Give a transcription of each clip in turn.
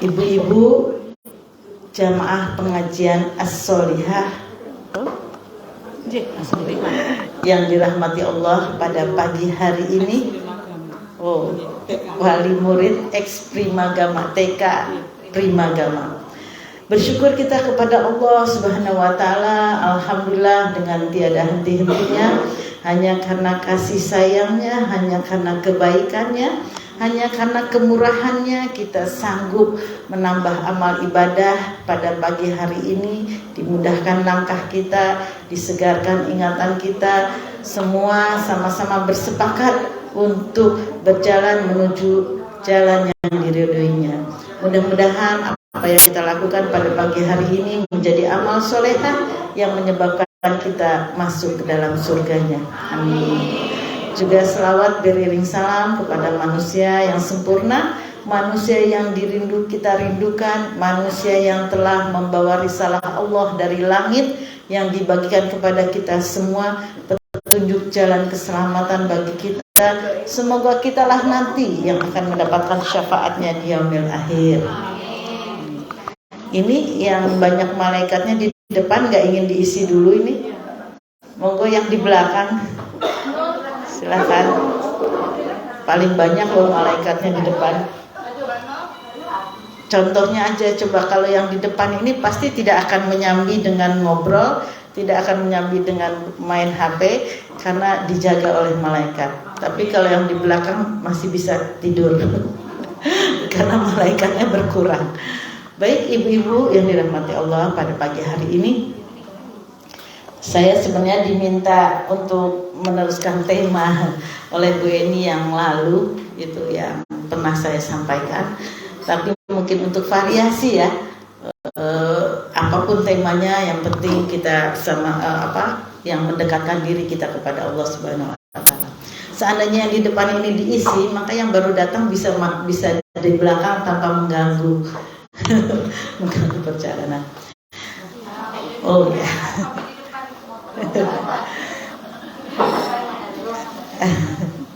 Ibu-ibu jamaah pengajian As-Solihah yang dirahmati Allah pada pagi hari ini. Wali murid ex Primagama TK Primagama. Bersyukur kita kepada Allah Subhanahu wa taala, alhamdulillah dengan tiada henti-hentinya, hanya karena kasih sayangnya, hanya karena kebaikannya, hanya karena kemurahannya kita sanggup menambah amal ibadah pada pagi hari ini, dimudahkan langkah kita, disegarkan ingatan kita, semua sama-sama bersepakat untuk berjalan menuju jalan yang diridhoinya. Mudah-mudahan apa yang kita lakukan pada pagi hari ini menjadi amal solehah yang menyebabkan kita masuk ke dalam surganya. Amin. Juga selawat beriring salam kepada manusia yang sempurna, manusia yang kita rindukan, manusia yang telah membawa risalah Allah dari langit yang dibagikan kepada kita semua, petunjuk jalan keselamatan bagi kita. Semoga kitalah nanti yang akan mendapatkan syafaatnya di yaumil akhir. Ini yang banyak malaikatnya di depan, gak ingin diisi dulu ini. Monggo yang di belakang, silakan. Paling banyak loh malaikatnya di depan. Contohnya aja, coba kalau yang di depan ini pasti tidak akan menyambi dengan ngobrol, tidak akan menyambi dengan main HP karena dijaga oleh malaikat. Tapi kalau yang di belakang masih bisa tidur karena malaikatnya berkurang. Baik ibu-ibu yang dirahmati Allah, pada pagi hari ini saya sebenarnya diminta untuk meneruskan tema oleh Bu Eni yang lalu, itu yang pernah saya sampaikan. Tapi mungkin untuk variasi ya, apapun temanya, yang penting kita yang mendekatkan diri kita kepada Allah Subhanahu wa taala. Seandainya yang di depan ini diisi, maka yang baru datang bisa di belakang tanpa mengganggu perjalanan. Oh ya.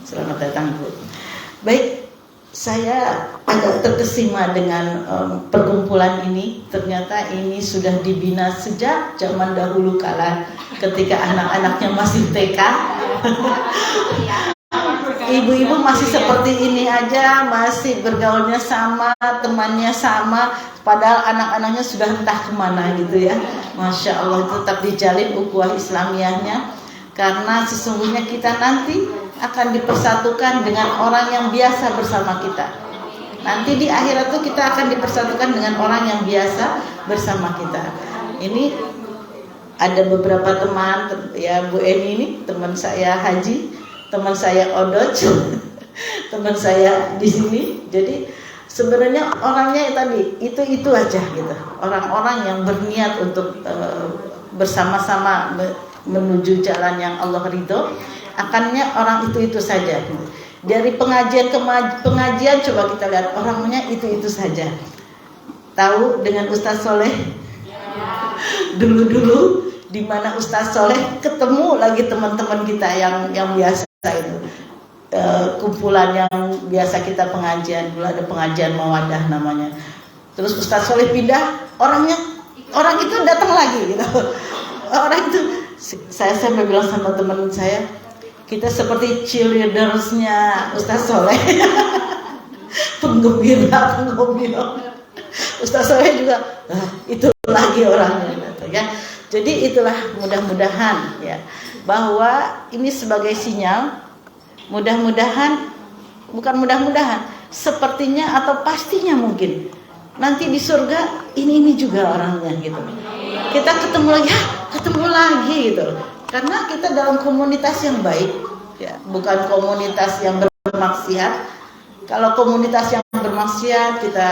Selamat datang Bu. Baik, saya agak terkesima dengan perkumpulan ini. Ternyata ini sudah dibina sejak zaman dahulu kala, ketika anak-anaknya masih TK. Ibu-ibu masih seperti ini aja, masih bergaulnya sama, temannya sama, padahal anak-anaknya sudah entah kemana gitu ya. Masya Allah, tetap dijalin ukhuwah Islamiyahnya, karena sesungguhnya kita nanti akan dipersatukan dengan orang yang biasa bersama kita. Nanti di akhirat itu kita akan dipersatukan dengan orang yang biasa bersama kita. Ini ada beberapa teman, ya Bu Eni ini teman saya Haji, teman saya Odoj, teman saya di sini. Jadi sebenarnya orangnya tadi itu aja gitu. Orang-orang yang berniat untuk bersama-sama menuju jalan yang Allah ridho, akannya orang itu saja. Dari pengajian ke pengajian coba kita lihat orangnya itu saja. Tahu dengan Ustaz Soleh? Dulu di mana Ustaz Soleh ketemu lagi teman-teman kita yang biasa itu, kumpulan yang biasa kita pengajian, dulu ada pengajian Mawadah namanya. Terus Ustaz Soleh pindah, orang itu datang lagi gitu. Orang itu, saya sampai bilang sama teman saya, kita seperti cheerleadersnya Ustaz Soleh. penggembira. Ustaz Soleh juga itu lagi orangnya gitu, ya. Jadi itulah, mudah-mudahan ya, bahwa ini sebagai sinyal, sepertinya atau pastinya mungkin nanti di surga ini juga orangnya gitu. Kita ketemu lagi gitu. Karena kita dalam komunitas yang baik ya, bukan komunitas yang bermaksiat. Kalau komunitas yang bermaksiat, kita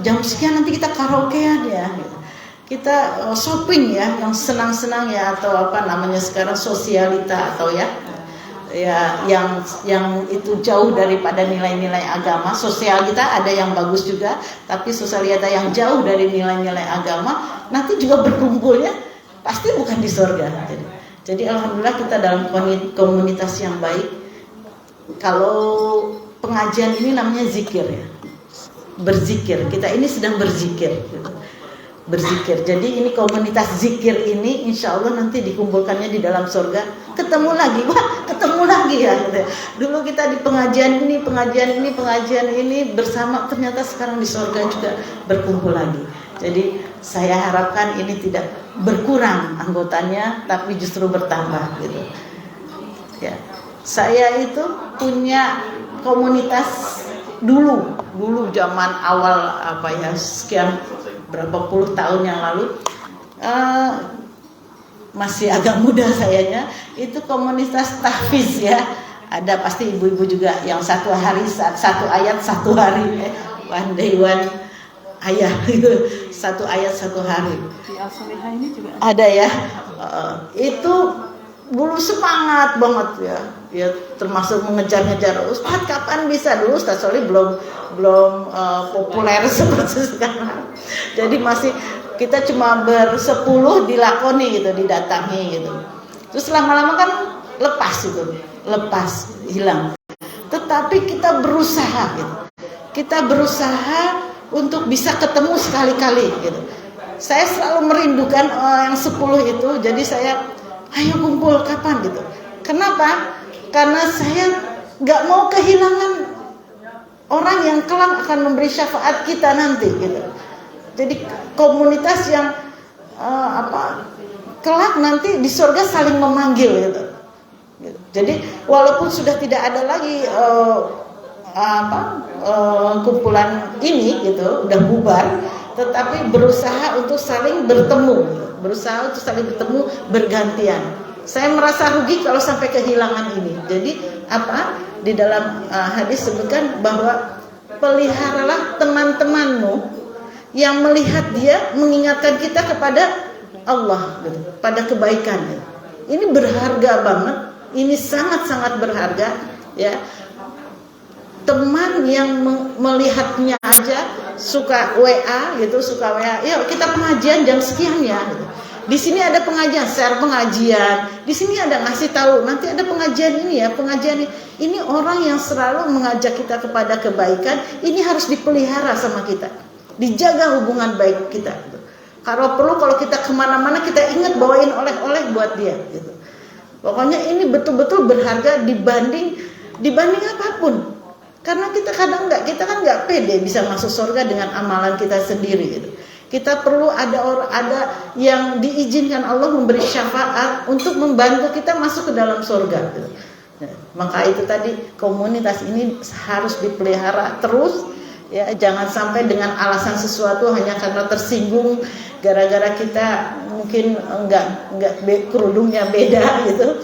jam sekian nanti kita karaokean ya gitu. Kita shopping ya, yang senang-senang ya, atau apa namanya sekarang sosialita, atau ya yang itu jauh daripada nilai-nilai agama. Sosialita ada yang bagus juga, tapi sosialita yang jauh dari nilai-nilai agama nanti juga berkumpulnya pasti bukan di surga. Jadi alhamdulillah kita dalam komunitas yang baik. Kalau pengajian ini namanya zikir ya. berzikir. Kita ini sedang berzikir gitu. Berzikir. Jadi ini komunitas zikir ini insya Allah nanti dikumpulkannya di dalam surga. Ketemu lagi, wah ketemu lagi ya. Dulu kita di pengajian ini bersama, ternyata sekarang di surga juga berkumpul lagi. Jadi saya harapkan ini tidak berkurang anggotanya, tapi justru bertambah gitu. Ya, saya itu punya komunitas dulu zaman awal sekian berapa puluh tahun yang lalu, masih agak muda sayanya, itu komunitas tahfiz ya. Ada pasti ibu-ibu juga yang satu hari satu ayat satu hari, one day one ayat gitu, satu ayat satu hari. Di Al-Salihah ini juga ada ya. Itu dulu semangat banget ya termasuk mengejar-ngejar Ustadz kapan bisa. Dulu Ustadz Solih belum populer seperti sekarang, jadi masih kita cuma bersepuluh dilakoni gitu, didatangi gitu. Terus lama-lama kan lepas hilang. Tetapi kita berusaha gitu, kita berusaha untuk bisa ketemu sekali-kali gitu. Saya selalu merindukan yang 10 itu, jadi saya ayo kumpul kapan gitu. Kenapa? Karena saya nggak mau kehilangan orang yang kelak akan memberi syafaat kita nanti gitu. Jadi komunitas yang kelak nanti di surga saling memanggil gitu. Jadi walaupun sudah tidak ada lagi kumpulan ini gitu, udah bubar, tetapi berusaha untuk saling bertemu, bergantian. Saya merasa rugi kalau sampai kehilangan ini. Jadi di dalam hadis sebutkan bahwa peliharalah teman-temanmu yang melihat dia mengingatkan kita kepada Allah gitu, pada kebaikan gitu. Ini berharga banget, ini sangat-sangat berharga ya. Teman yang melihatnya aja suka WA, yuk kita pengajian jam sekian ya gitu. Di sini ada pengajian, share pengajian. Di sini ada ngasih tahu, nanti ada pengajian ini ya, pengajian ini. Ini orang yang selalu mengajak kita kepada kebaikan. Ini harus dipelihara sama kita, dijaga hubungan baik kita. Gitu. Kalau kita kemana-mana kita ingat bawain oleh-oleh buat dia. Gitu. Pokoknya ini betul-betul berharga dibanding apapun. Karena kita kan nggak pede bisa masuk surga dengan amalan kita sendiri. Gitu. Kita perlu ada yang diizinkan Allah memberi syafaat untuk membantu kita masuk ke dalam surga. Nah, maka itu tadi komunitas ini harus dipelihara terus ya, jangan sampai dengan alasan sesuatu hanya karena tersinggung gara-gara kita mungkin enggak kerudungnya beda gitu,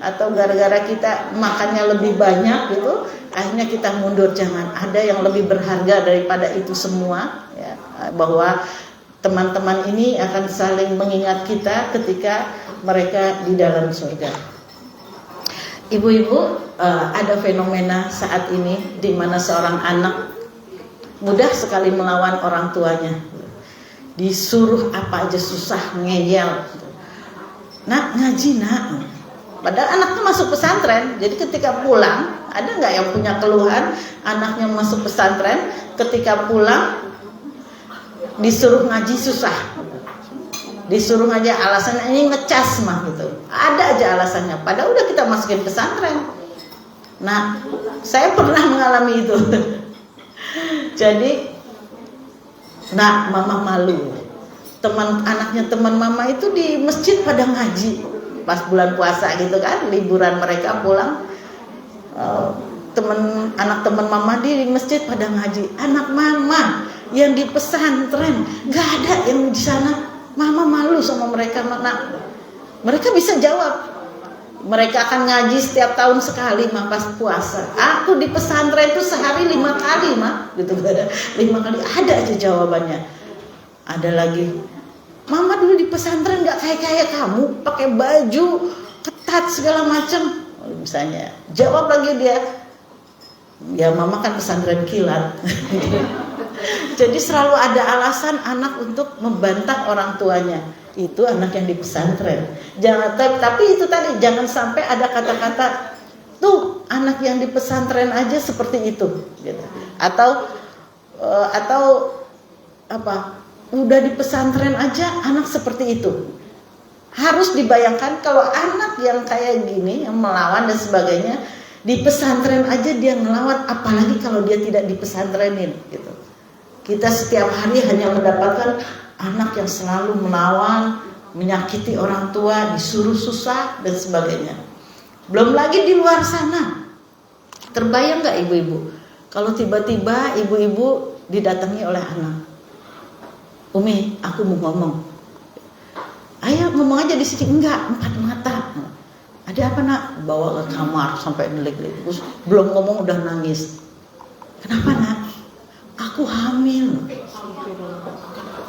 atau gara-gara kita makannya lebih banyak gitu, akhirnya kita mundur. Jangan, ada yang lebih berharga daripada itu semua ya, bahwa teman-teman ini akan saling mengingat kita ketika mereka di dalam surga. Ibu-ibu, ada fenomena saat ini di mana seorang anak mudah sekali melawan orang tuanya. Disuruh apa aja susah, ngeyel. Nak, ngaji nak. Padahal anaknya masuk pesantren. Jadi ketika pulang, ada nggak yang punya keluhan anaknya masuk pesantren, ketika pulang disuruh ngaji susah, disuruh ngaji alasannya ini ngecas mah gitu, ada aja alasannya. Padahal udah kita masukin pesantren. Nah, saya pernah mengalami itu. Jadi, nah mama malu. Anaknya teman mama itu di masjid pada ngaji pas bulan puasa gitu kan, liburan mereka pulang. Anak teman mama di masjid pada ngaji. Anak mama yang di pesantren nggak ada yang di sana. Mama malu sama mereka. Nah, mereka bisa jawab. Mereka akan ngaji setiap tahun sekali mah pas puasa. Aku di pesantren itu sehari 5 kali mah, gitu. 5 kali ada aja jawabannya. Ada lagi, mama dulu di pesantren nggak kayak kamu, pakai baju ketat segala macam. Misalnya, jawab lagi dia, ya mama kan pesantren kilat. Jadi selalu ada alasan anak untuk membantah orang tuanya. Itu anak yang di pesantren. Tapi itu tadi, jangan sampai ada kata-kata tuh anak yang di pesantren aja seperti itu gitu. Atau atau apa, udah di pesantren aja anak seperti itu. Harus dibayangkan kalau anak yang kayak gini, yang melawan dan sebagainya, di pesantren aja dia ngelawan, apalagi kalau dia tidak di pesantrenin gitu. Kita setiap hari hanya mendapatkan anak yang selalu melawan, menyakiti orang tua, disuruh susah dan sebagainya. Belum lagi di luar sana. Terbayang gak ibu-ibu kalau tiba-tiba ibu-ibu didatangi oleh anak, Umi, aku mau ngomong. Ayo ngomong aja di sini. Enggak, empat mata. Ada apa nak? Bawa ke kamar sampai delik-delik. Terus belum ngomong udah nangis. Kenapa nak? Aku hamil.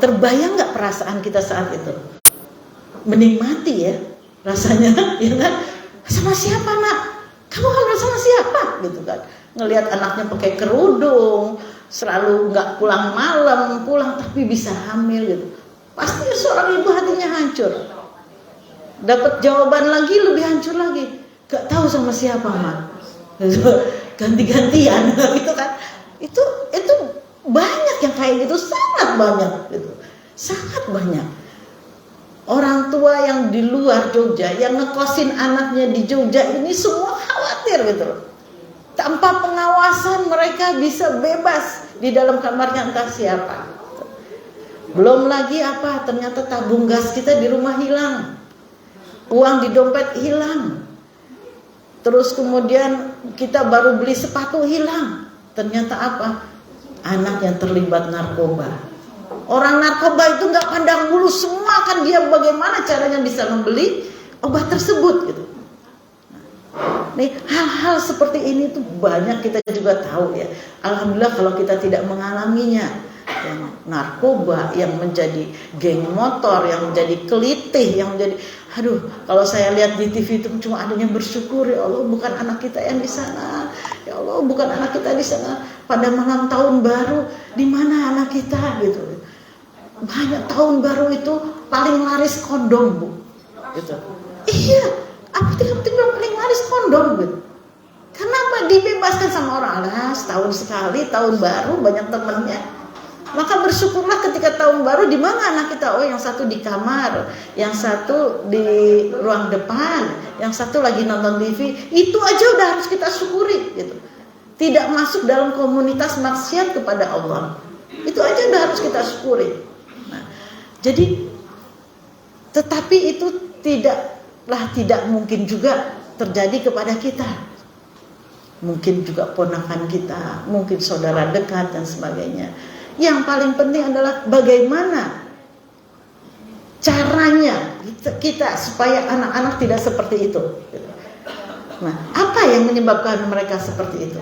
Terbayang nggak perasaan kita saat itu? Mending mati ya rasanya, ya kan? Sama siapa nak? Kamu hamil sama siapa? Gitu kan? Ngelihat anaknya pakai kerudung, selalu nggak pulang malam, pulang tapi bisa hamil gitu. Pasti seorang ibu hatinya hancur. Dapat jawaban lagi lebih hancur lagi. Gak tahu sama siapa mak. Ganti-gantian gitu kan. Itu banyak yang kayak gitu, sangat banyak gitu. Sangat banyak. Orang tua yang di luar Jogja, yang ngekosin anaknya di Jogja ini semua khawatir gitu loh. Tanpa pengawasan mereka bisa bebas di dalam kamarnya entah siapa. Belum lagi apa, ternyata tabung gas kita di rumah hilang, uang di dompet hilang, terus kemudian kita baru beli sepatu hilang. Ternyata apa? Anak yang terlibat narkoba. Orang narkoba itu nggak pandang bulu, semua kan dia bagaimana caranya bisa membeli obat tersebut gitu. Nih hal-hal seperti ini tuh banyak kita juga tahu ya. Alhamdulillah kalau kita tidak mengalaminya. Yang narkoba, yang menjadi geng motor, yang menjadi kelitih, yang menjadi, aduh, kalau saya lihat di TV itu cuma adanya bersyukur, ya Allah bukan anak kita yang di sana, ya Allah bukan anak kita di sana. Pada malam tahun baru, di mana anak kita gitu. Banyak tahun baru itu paling laris kondom bu, gitu. Iya, apotek-apotek paling laris kondom gitu. Kenapa dibebaskan sama orang? Alah, setahun sekali tahun baru banyak temennya. Maka bersyukurlah ketika tahun baru, di mana anak kita? Oh, yang satu di kamar, yang satu di ruang depan, yang satu lagi nonton TV. Itu aja udah harus kita syukuri gitu. Tidak masuk dalam komunitas maksiat kepada Allah. Itu aja udah harus kita syukuri. Nah, jadi tetapi itu tidak mungkin juga terjadi kepada kita. Mungkin juga ponakan kita, mungkin saudara dekat dan sebagainya. Yang paling penting adalah bagaimana caranya kita supaya anak-anak tidak seperti itu. Nah, apa yang menyebabkan mereka seperti itu?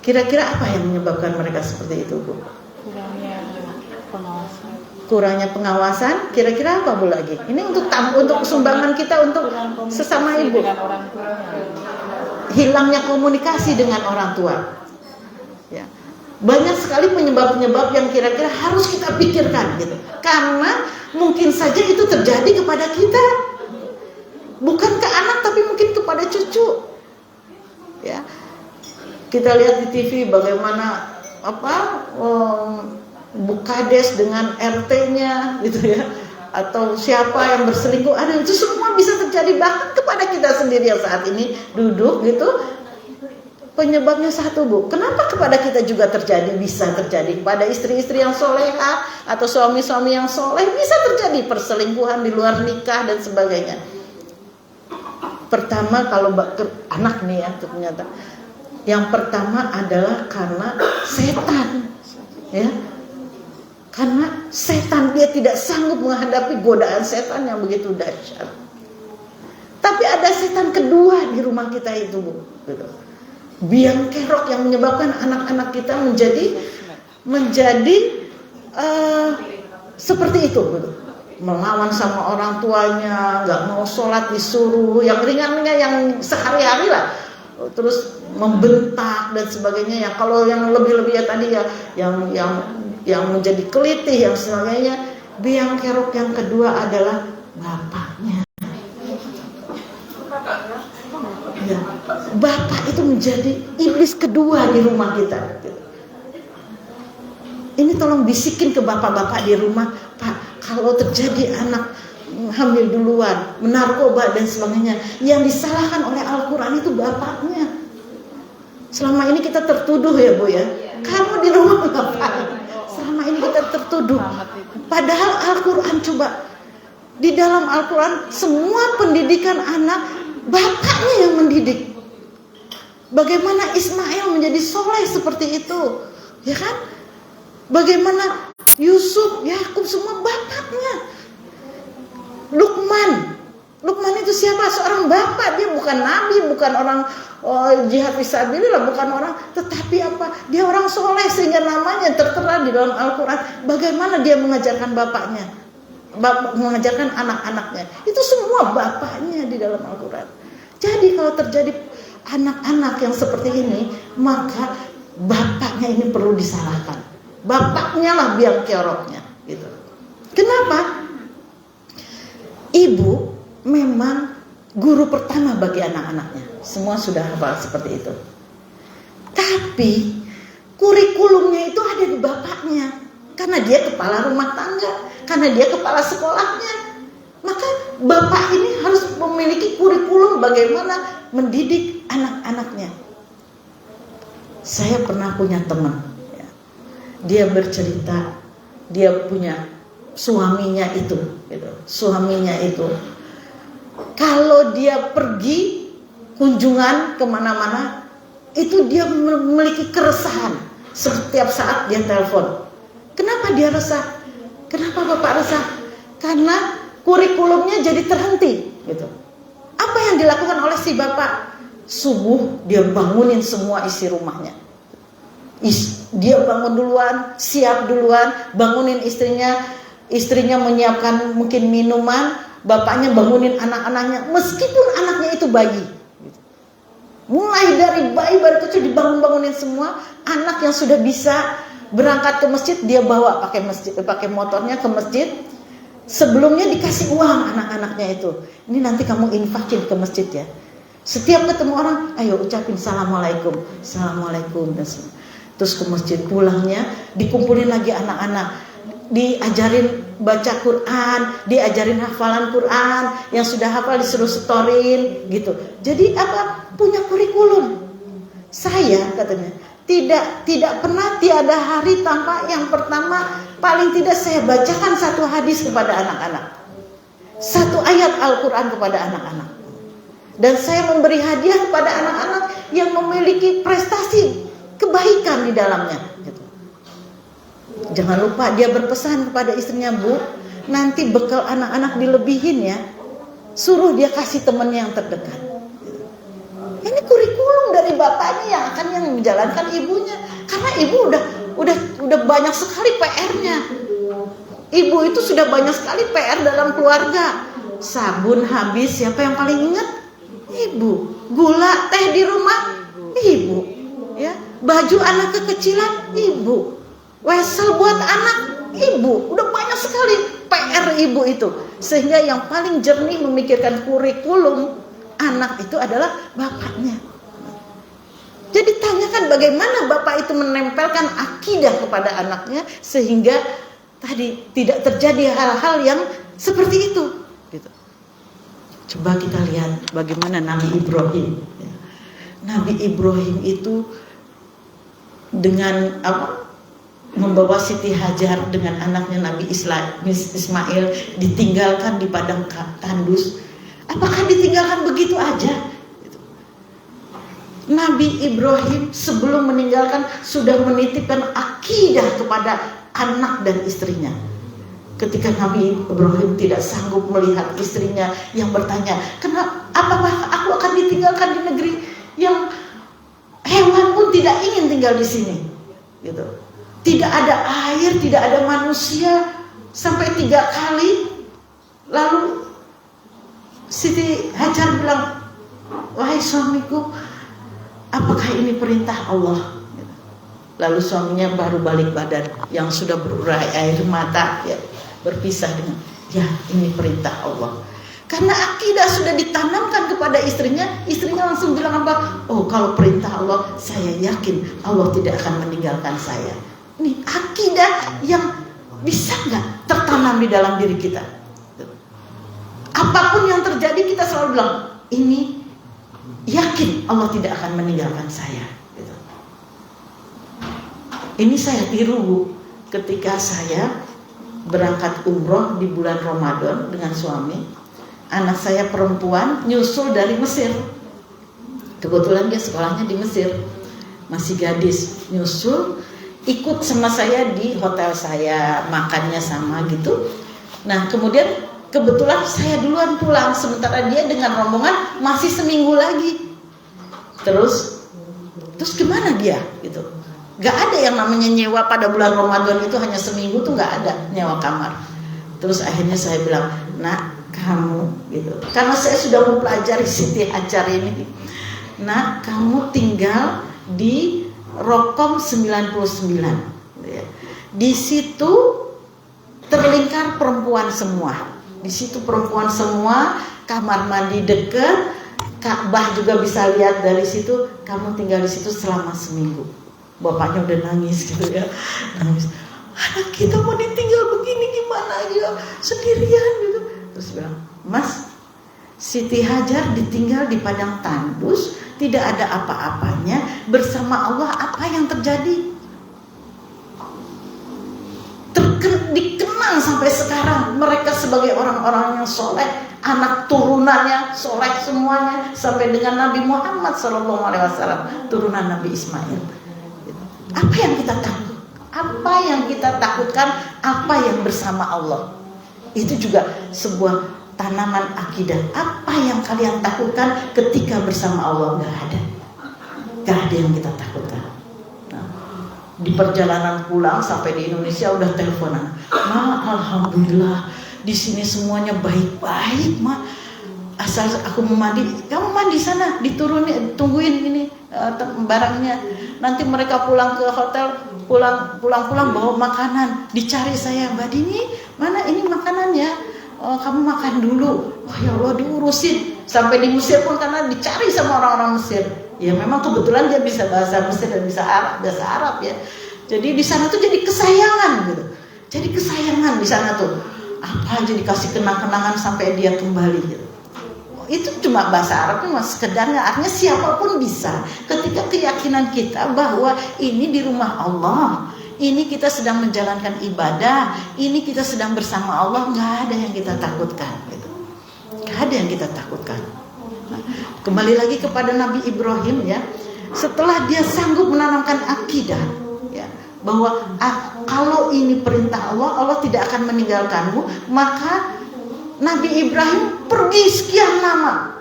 Kira-kira apa yang menyebabkan mereka seperti itu, Bu? Kurangnya pengawasan. Kurangnya pengawasan. Kira-kira apa Bu lagi? Ini untuk sumbangan kita untuk sesama ibu. Hilangnya komunikasi dengan orang tua. Ya. Banyak sekali penyebab-penyebab yang kira-kira harus kita pikirkan gitu. Karena mungkin saja itu terjadi kepada kita. Bukan ke anak tapi mungkin kepada cucu. Ya. Kita lihat di TV bagaimana Bu Kades dengan RT-nya gitu ya. Atau siapa yang berselingkuh, ada itu semua bisa terjadi bahkan kepada kita sendiri yang saat ini duduk gitu. Penyebabnya satu Bu, kenapa kepada kita juga bisa terjadi kepada istri-istri yang soleha atau suami-suami yang soleh, bisa terjadi perselingkuhan di luar nikah dan sebagainya. Pertama kalau anak nih ya ternyata, yang pertama adalah karena setan, ya, karena setan dia tidak sanggup menghadapi godaan setan yang begitu dahsyat. Tapi ada setan kedua di rumah kita itu Bu, gitu. Biang kerok yang menyebabkan anak-anak kita menjadi seperti itu, gitu. Melawan sama orang tuanya, nggak mau sholat disuruh, yang ringan-ringan, yang sehari-hari lah, terus membentak dan sebagainya. Ya kalau yang lebih-lebih ya tadi ya, yang menjadi kelitih yang sebagainya. Biang kerok yang kedua adalah bapaknya. Ya, bapak itu menjadi iblis kedua di rumah kita. Ini tolong bisikin ke bapak-bapak di rumah, Pak, kalau terjadi anak hamil duluan, menarkoba dan sebagainya, yang disalahkan oleh Al-Quran itu bapaknya. Selama ini kita tertuduh ya Bu ya, kamu di rumah bapak. Selama ini kita tertuduh. Padahal Al-Quran, coba di dalam Al-Quran semua pendidikan anak bapaknya yang mendidik. Bagaimana Ismail menjadi soleh seperti itu, ya kan? Bagaimana Yusuf, Yakub, semua bapaknya. Lukman itu siapa? Seorang bapak. Dia bukan nabi, bukan orang jihad fisabilillah, bukan orang, tetapi apa? Dia orang soleh sehingga namanya tertera di dalam Al-Quran. Bagaimana dia mengajarkan bapaknya, mengajarkan anak-anaknya? Itu semua bapaknya di dalam Al-Quran. Jadi kalau terjadi anak-anak yang seperti ini, maka bapaknya ini perlu disalahkan. Bapaknya lah biang keroknya, gitu. Kenapa? Ibu memang guru pertama bagi anak-anaknya. Semua sudah hafal seperti itu. Tapi kurikulumnya itu ada di bapaknya. Karena dia kepala rumah tangga, karena dia kepala sekolahnya. Maka bapak ini harus memiliki kurikulum bagaimana mendidik anak-anaknya. Saya pernah punya teman, ya. Dia bercerita, dia punya suaminya itu, gitu. Suaminya itu, kalau dia pergi kunjungan kemana-mana, itu dia memiliki keresahan. Setiap saat dia telepon. Kenapa dia resah? Kenapa bapak resah? Karena kurikulumnya jadi terhenti, gitu. Apa yang dilakukan oleh si bapak? Subuh dia bangunin semua isi rumahnya. Dia bangun duluan, siap duluan, bangunin istrinya. Istrinya menyiapkan mungkin minuman, bapaknya bangunin anak-anaknya, meskipun anaknya itu bayi. Mulai dari bayi baru kecil dibangun-bangunin semua. Anak yang sudah bisa berangkat ke masjid, dia bawa pakai motornya ke masjid. Sebelumnya dikasih uang anak-anaknya itu. Ini nanti kamu infakin ke masjid ya. Setiap ketemu orang, ayo ucapin assalamualaikum, assalamualaikum. Terus ke masjid, pulangnya dikumpulin lagi anak-anak. Diajarin baca Quran, diajarin hafalan Quran, yang sudah hafal disuruh setorin gitu. Jadi apa? Punya kurikulum. Saya katanya tidak pernah tiada hari tanpa yang pertama paling tidak saya bacakan satu hadis kepada anak-anak, satu ayat Al-Quran kepada anak-anak, dan saya memberi hadiah kepada anak-anak yang memiliki prestasi kebaikan di dalamnya gitu. Jangan lupa dia berpesan kepada istrinya, Bu, nanti bekal anak-anak dilebihin ya, suruh dia kasih temannya yang terdekat. Ini kurikulum dari bapaknya yang akan yang menjalankan ibunya, karena ibu udah banyak sekali PR-nya. Ibu itu sudah banyak sekali PR dalam keluarga. Sabun habis, siapa yang paling ingat? Ibu. Gula, teh di rumah, ibu. Ya, baju anak kekecilan, ibu. Wesel buat anak, ibu. Udah banyak sekali PR ibu itu. Sehingga yang paling jernih memikirkan kurikulum anak itu adalah bapaknya. Jadi tanyakan bagaimana bapak itu menempelkan akidah kepada anaknya sehingga tadi tidak terjadi hal-hal yang seperti itu. Gitu. Coba kita lihat bagaimana Nabi Ibrahim. Nabi Ibrahim itu dengan membawa Siti Hajar dengan anaknya Nabi Ismail ditinggalkan di padang tandus. Apakah ditinggalkan begitu aja? Nabi Ibrahim sebelum meninggalkan sudah menitipkan akidah kepada anak dan istrinya. Ketika Nabi Ibrahim tidak sanggup melihat istrinya yang bertanya, apakah aku akan ditinggalkan di negeri yang hewan pun tidak ingin tinggal di sini? Gitu. Tidak ada air, tidak ada manusia sampai 3 kali. Lalu Siti Hajar bilang, wahai suamiku, apakah ini perintah Allah? Lalu suaminya baru balik badan yang sudah berurai air mata, ya, berpisah dengan, ya ini perintah Allah. Karena akidah sudah ditanamkan kepada istrinya, istrinya langsung bilang apa? Oh, kalau perintah Allah, saya yakin Allah tidak akan meninggalkan saya. Ini akidah yang bisa nggak tertanam di dalam diri kita. Apapun yang terjadi kita selalu bilang, ini yakin Allah tidak akan meninggalkan saya. Gitu. Ini saya tiru, Bu, ketika saya berangkat umroh di bulan Ramadan dengan suami. Anak saya perempuan nyusul dari Mesir. Kebetulan dia sekolahnya di Mesir, masih gadis, nyusul ikut sama saya di hotel saya, makannya sama gitu. Nah kemudian kebetulan saya duluan pulang, sementara dia dengan rombongan masih seminggu lagi. Terus gimana dia gitu? Gak ada yang namanya nyewa pada bulan Ramadan itu, hanya seminggu tuh gak ada nyewa kamar. Terus akhirnya saya bilang, nak kamu gitu, karena saya sudah mempelajari Siti Hajar ini, nak kamu tinggal di Rokom 99 gitu ya. Di situ terlingkar perempuan semua. Di situ perempuan semua, kamar mandi dekat, Ka'bah juga bisa lihat dari situ. Kamu tinggal di situ selama seminggu. Bapaknya udah nangis gitu ya, nangis. Anak kita mau ditinggal begini gimana ya, sendirian gitu. Terus bilang, Mas, Siti Hajar ditinggal di padang tandus, tidak ada apa-apanya, bersama Allah. Apa yang terjadi? Dikenang sampai sekarang mereka sebagai orang-orang yang soleh, anak turunannya soleh semuanya, sampai dengan Nabi Muhammad SAW, turunan Nabi Ismail. Apa yang kita takut? Apa yang kita takutkan? Apa yang bersama Allah? Itu juga sebuah tanaman akidah. Apa yang kalian takutkan ketika bersama Allah? Gak ada yang kita takutkan. Nah, di perjalanan pulang sampai di Indonesia udah teleponan, Ma, alhamdulillah di sini semuanya baik-baik, Ma. Asal aku mau mandi, kamu mandi sana, diturunin, tungguin ini barangnya. Nanti mereka pulang ke hotel, pulang bawa makanan, dicari saya, Mbak Dini, mana ini makanannya? Kamu makan dulu. Oh ya Allah, diurusin. Sampai di Mesir pun karena dicari sama orang-orang Mesir. Ya memang kebetulan dia bisa bahasa Mesir dan bisa bahasa Arab ya. Jadi di sana tuh jadi kesayangan gitu. Jadi kesayangan di sana tuh. Apa aja dikasih kenang-kenangan sampai dia kembali gitu. Itu cuma bahasa Arab, cuma sekedarnya, artinya siapapun bisa. Ketika keyakinan kita bahwa ini di rumah Allah, ini kita sedang menjalankan ibadah, ini kita sedang bersama Allah, nggak ada yang kita takutkan. Gitu. Nggak ada yang kita takutkan. Nah, kembali lagi kepada Nabi Ibrahim ya, setelah dia sanggup menanamkan akidah, ya, bahwa kalau ini perintah Allah, Allah tidak akan meninggalkanmu, maka Nabi Ibrahim pergi sekian lama.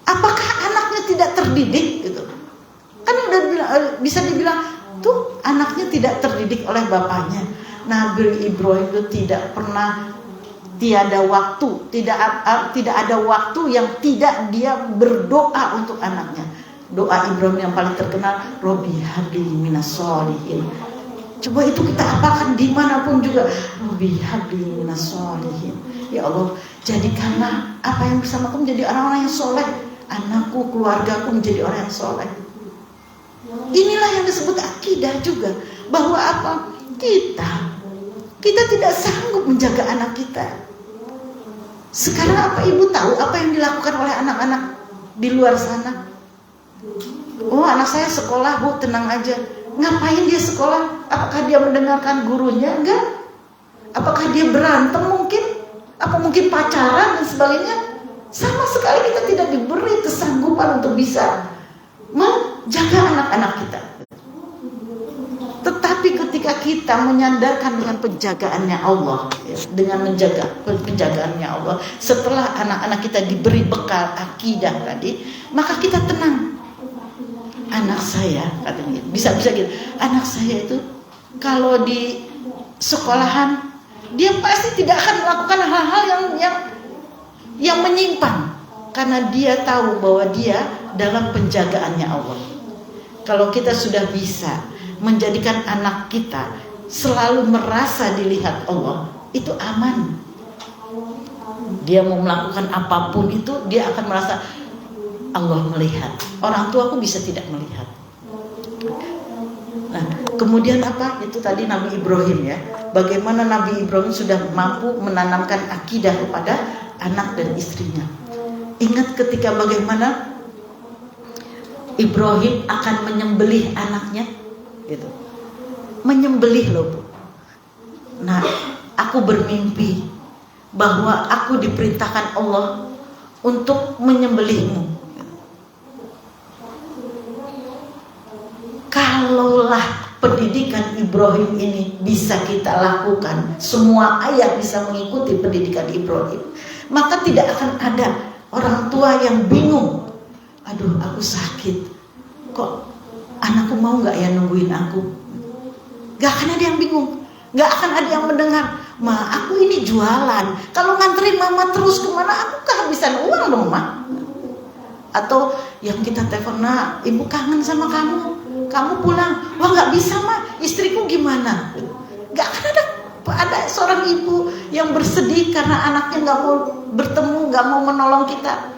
Apakah anaknya tidak terdidik gitu? Kan udah bisa dibilang tuh anaknya tidak terdidik oleh bapaknya. Nabi Ibrahim itu tidak pernah, tiada waktu, tidak ada waktu yang tidak dia berdoa untuk anaknya. Doa Ibrahim yang paling terkenal, Robbi habli minas sholihin. Coba itu kita apakan dimanapun juga, Robbi habli minas sholihin. Ya Allah, jadikanlah apa yang bersamaku menjadi orang-orang yang soleh, anakku, keluargaku menjadi orang yang soleh. Inilah yang disebut akidah juga, bahwa apa? Kita tidak sanggup menjaga anak kita. Sekarang apa ibu tahu apa yang dilakukan oleh anak-anak di luar sana? Oh, anak saya sekolah, Bu, tenang aja. Ngapain dia sekolah? Apakah dia mendengarkan gurunya? Enggak. Apakah dia berantem mungkin? Apa mungkin pacaran dan sebagainya? Sama sekali kita tidak diberi kesanggupan untuk bisa menjaga anak-anak kita. Tetapi ketika kita menyandarkan dengan penjagaannya Allah, ya, dengan menjaga penjagaannya Allah, setelah anak-anak kita diberi bekal akidah tadi, maka kita tenang. Anak saya, katanya, bisa gitu. Anak saya itu kalau di sekolahan, dia pasti tidak akan melakukan hal-hal yang menyimpang, karena dia tahu bahwa dia dalam penjagaannya Allah. Kalau kita sudah bisa menjadikan anak kita selalu merasa dilihat Allah, itu aman. Dia mau melakukan apapun itu, dia akan merasa Allah melihat. Orang tua aku bisa tidak melihat. Nah, Kemudian apa? Itu tadi Nabi Ibrahim ya. Bagaimana Nabi Ibrahim sudah mampu menanamkan akidah kepada anak dan istrinya. Ingat ketika bagaimana Ibrahim akan menyembelih anaknya, gitu. Menyembelih loh, Bu. Nah, aku bermimpi bahwa aku diperintahkan Allah untuk menyembelihmu. Kalaulah pendidikan Ibrahim ini bisa kita lakukan, semua ayah bisa mengikuti pendidikan Ibrahim, maka tidak akan ada orang tua yang bingung. Aduh, aku sakit, kok anakku mau gak ya nungguin aku? Gak akan ada yang bingung, gak akan ada yang mendengar, Ma, aku ini jualan, kalau nganterin mama terus kemana, aku kehabisan uang dong, Ma. Atau yang kita telepon, nah, ibu kangen sama kamu pulang. Wah, gak bisa, Ma, istriku gimana? Gak akan ada seorang ibu yang bersedih karena anaknya gak mau bertemu, gak mau menolong kita.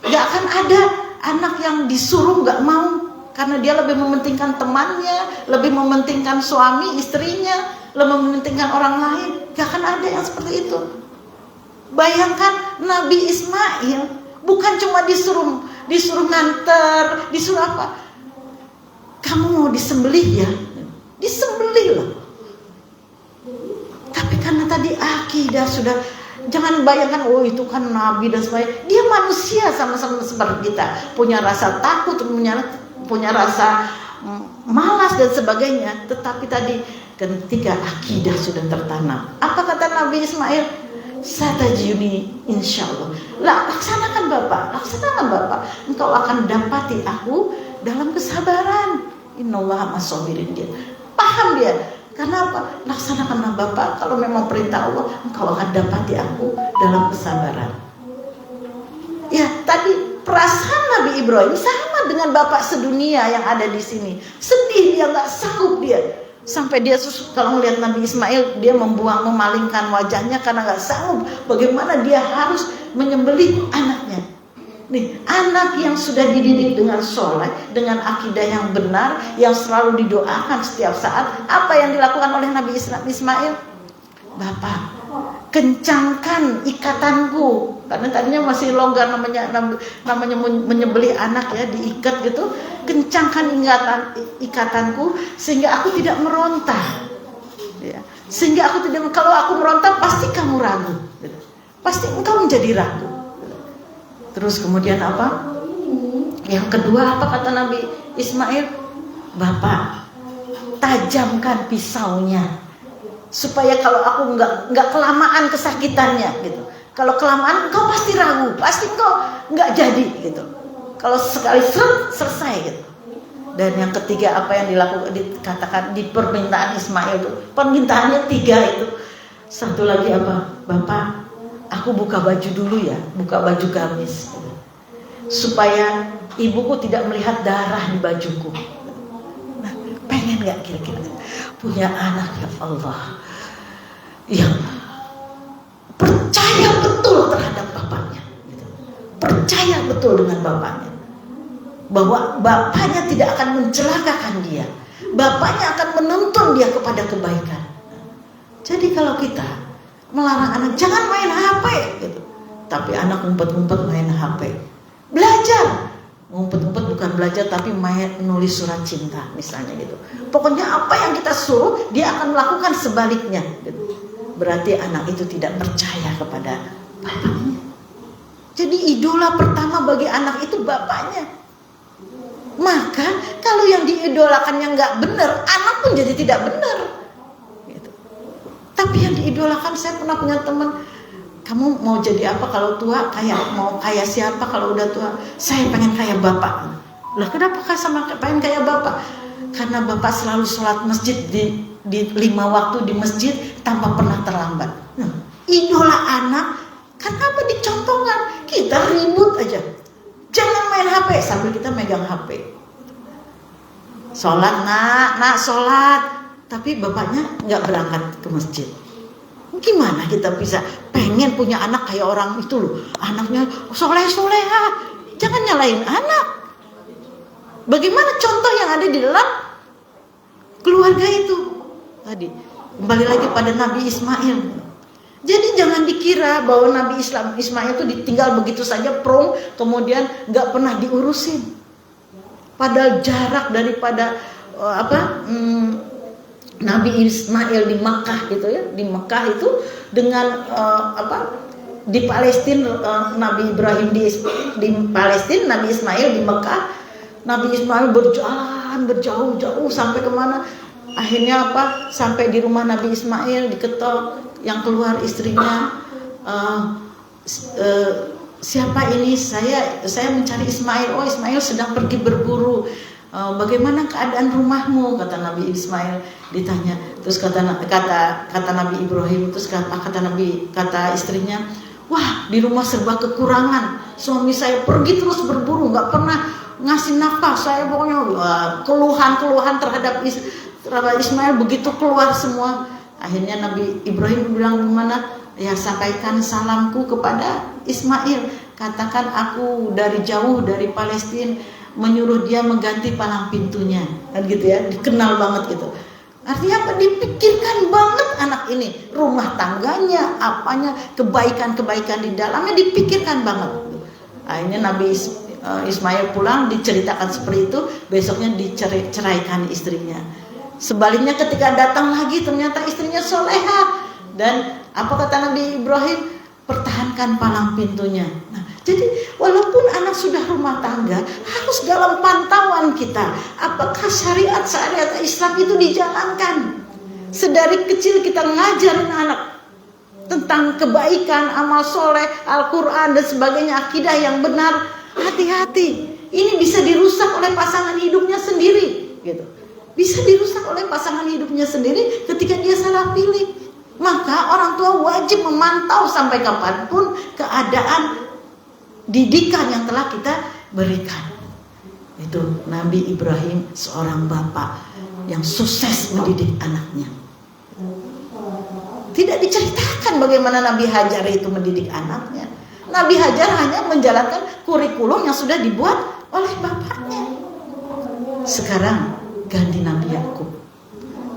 Gak akan ada anak yang disuruh gak mau, karena dia lebih mementingkan temannya, lebih mementingkan suami, istrinya, lebih mementingkan orang lain. Gak akan ada yang seperti itu. Bayangkan Nabi Ismail, bukan cuma disuruh nganter, disuruh apa? Kamu mau disembelih ya? Disembelih loh. Tapi karena tadi akidah sudah, jangan bayangkan, oh itu kan Nabi dan sebagainya. Dia manusia sama-sama seperti kita, punya rasa takut, punya rasa malas dan sebagainya. Tetapi tadi ketika akidah sudah tertanam, apa kata Nabi Ismail? Satajuni insyaallah. Laksanakan Bapak, engkau akan dapati aku dalam kesabaran. Innallaha mas-sabirin. Dia paham dia. Karena apa? Laksanakanlah Bapak, kalau memang perintah Allah, engkau akan dapati aku dalam kesabaran. Ya, tadi perasaan Nabi Ibrahim sama dengan bapak sedunia yang ada di sini. Sedih dia, nggak sanggup dia. Sampai dia kalau melihat Nabi Ismail, dia memalingkan wajahnya karena nggak sanggup. Bagaimana dia harus menyembelih anaknya. Nih, anak yang sudah dididik dengan soleh, dengan akidah yang benar, yang selalu didoakan setiap saat. Apa yang dilakukan oleh Nabi Ismail? Bapak, kencangkan ikatanku. Karena tadinya masih longgar namanya menyembelih anak ya, diikat gitu. Kencangkan ikatanku sehingga aku tidak meronta. Ya. Sehingga aku tidak, kalau aku meronta pasti kamu ragu. Pasti engkau menjadi ragu. Terus kemudian apa? Yang kedua apa kata Nabi Ismail? Bapak, tajamkan pisaunya supaya kalau aku nggak kelamaan kesakitannya gitu. Kalau kelamaan engkau pasti ragu, pasti engkau nggak jadi gitu. Kalau sekali selesai gitu. Dan yang ketiga apa yang dikatakan di permintaan Ismail itu, permintaannya 3 itu. Satu lagi apa? Bapak, aku buka baju dulu ya, buka baju gamis, supaya ibuku tidak melihat darah di bajuku. Nah, pengen nggak kira-kira punya anak ya Allah yang percaya betul terhadap bapaknya, percaya betul dengan bapaknya, bahwa bapaknya tidak akan mencelakakan dia, bapaknya akan menuntun dia kepada kebaikan. Jadi kalau kita melarang anak jangan main HP gitu, tapi anak ngumpet-ngumpet main HP, belajar ngumpet-ngumpet bukan belajar tapi main nulis surat cinta misalnya gitu. Pokoknya apa yang kita suruh dia akan melakukan sebaliknya gitu. Berarti anak itu tidak percaya kepada bapaknya. Jadi idola pertama bagi anak itu bapaknya. Maka kalau yang diidolakannya nggak benar, anak pun jadi tidak benar gitu. Tapi yang diidolakan, saya pernah punya teman, kamu mau jadi apa kalau tua? Mau kaya siapa kalau udah tua? Saya pengen kaya bapak. Lah kenapa sama pengen kaya bapak? Karena bapak selalu sholat masjid di 5 waktu di masjid tanpa pernah terlambat. Nah, idola anak, kenapa dicontohkan? Kita ribut aja. Jangan main HP sambil kita megang HP. Sholat nak sholat, tapi bapaknya nggak berangkat ke masjid. Gimana kita bisa pengen punya anak kayak orang itu loh, anaknya soleh-soleha? Jangan nyalain anak. Bagaimana contoh yang ada di dalam keluarga itu tadi. Kembali lagi pada Nabi Ismail. Jadi jangan dikira bahwa Nabi Ismail itu ditinggal begitu saja prong, kemudian nggak pernah diurusin. Padahal jarak daripada Nabi Ismail di Makkah gitu ya, di Makkah itu dengan di Palestina, Nabi Ibrahim di Palestina, Nabi Ismail di Makkah. Nabi Ismail berjalan berjauh-jauh sampai kemana? Akhirnya sampai di rumah Nabi Ismail diketok, yang keluar istrinya, siapa ini? Saya mencari Ismail. Oh, Ismail sedang pergi berburu. Bagaimana keadaan rumahmu? Kata Nabi Ismail. Ditanya. Terus kata Nabi Ibrahim. Terus kata istrinya, wah, di rumah serba kekurangan. Suami saya pergi terus berburu, nggak pernah ngasih nafkah. Saya pokoknya keluhan terhadap Ismail begitu keluar semua. Akhirnya Nabi Ibrahim bilang, gimana? Ya, sampaikan salamku kepada Ismail. Katakan aku dari jauh dari Palestina menyuruh dia mengganti palang pintunya. Kan gitu ya, dikenal banget gitu. Artinya apa? Dipikirkan banget anak ini. Rumah tangganya, apanya, kebaikan-kebaikan di dalamnya dipikirkan banget. Akhirnya Nabi Ismail pulang, diceritakan seperti itu. Besoknya diceraikan istrinya. Sebaliknya ketika datang lagi ternyata istrinya soleha. Dan apa kata Nabi Ibrahim? Pertahankan palang pintunya. Nah, jadi walaupun anak sudah rumah tangga, harus dalam pantauan kita. Apakah syariat Islam itu dijalankan? Sedari kecil kita ngajarin anak tentang kebaikan, amal soleh, Al-Quran dan sebagainya, akidah yang benar. Hati-hati, ini bisa dirusak oleh pasangan hidupnya sendiri gitu. Bisa dirusak oleh pasangan hidupnya sendiri ketika dia salah pilih. Maka orang tua wajib memantau sampai kapanpun keadaan didikan yang telah kita berikan. Itu Nabi Ibrahim, seorang bapak yang sukses mendidik anaknya. Tidak diceritakan bagaimana Nabi Hajar itu mendidik anaknya. Nabi Hajar hanya menjalankan kurikulum yang sudah dibuat oleh bapaknya. Sekarang ganti Nabi Yakub.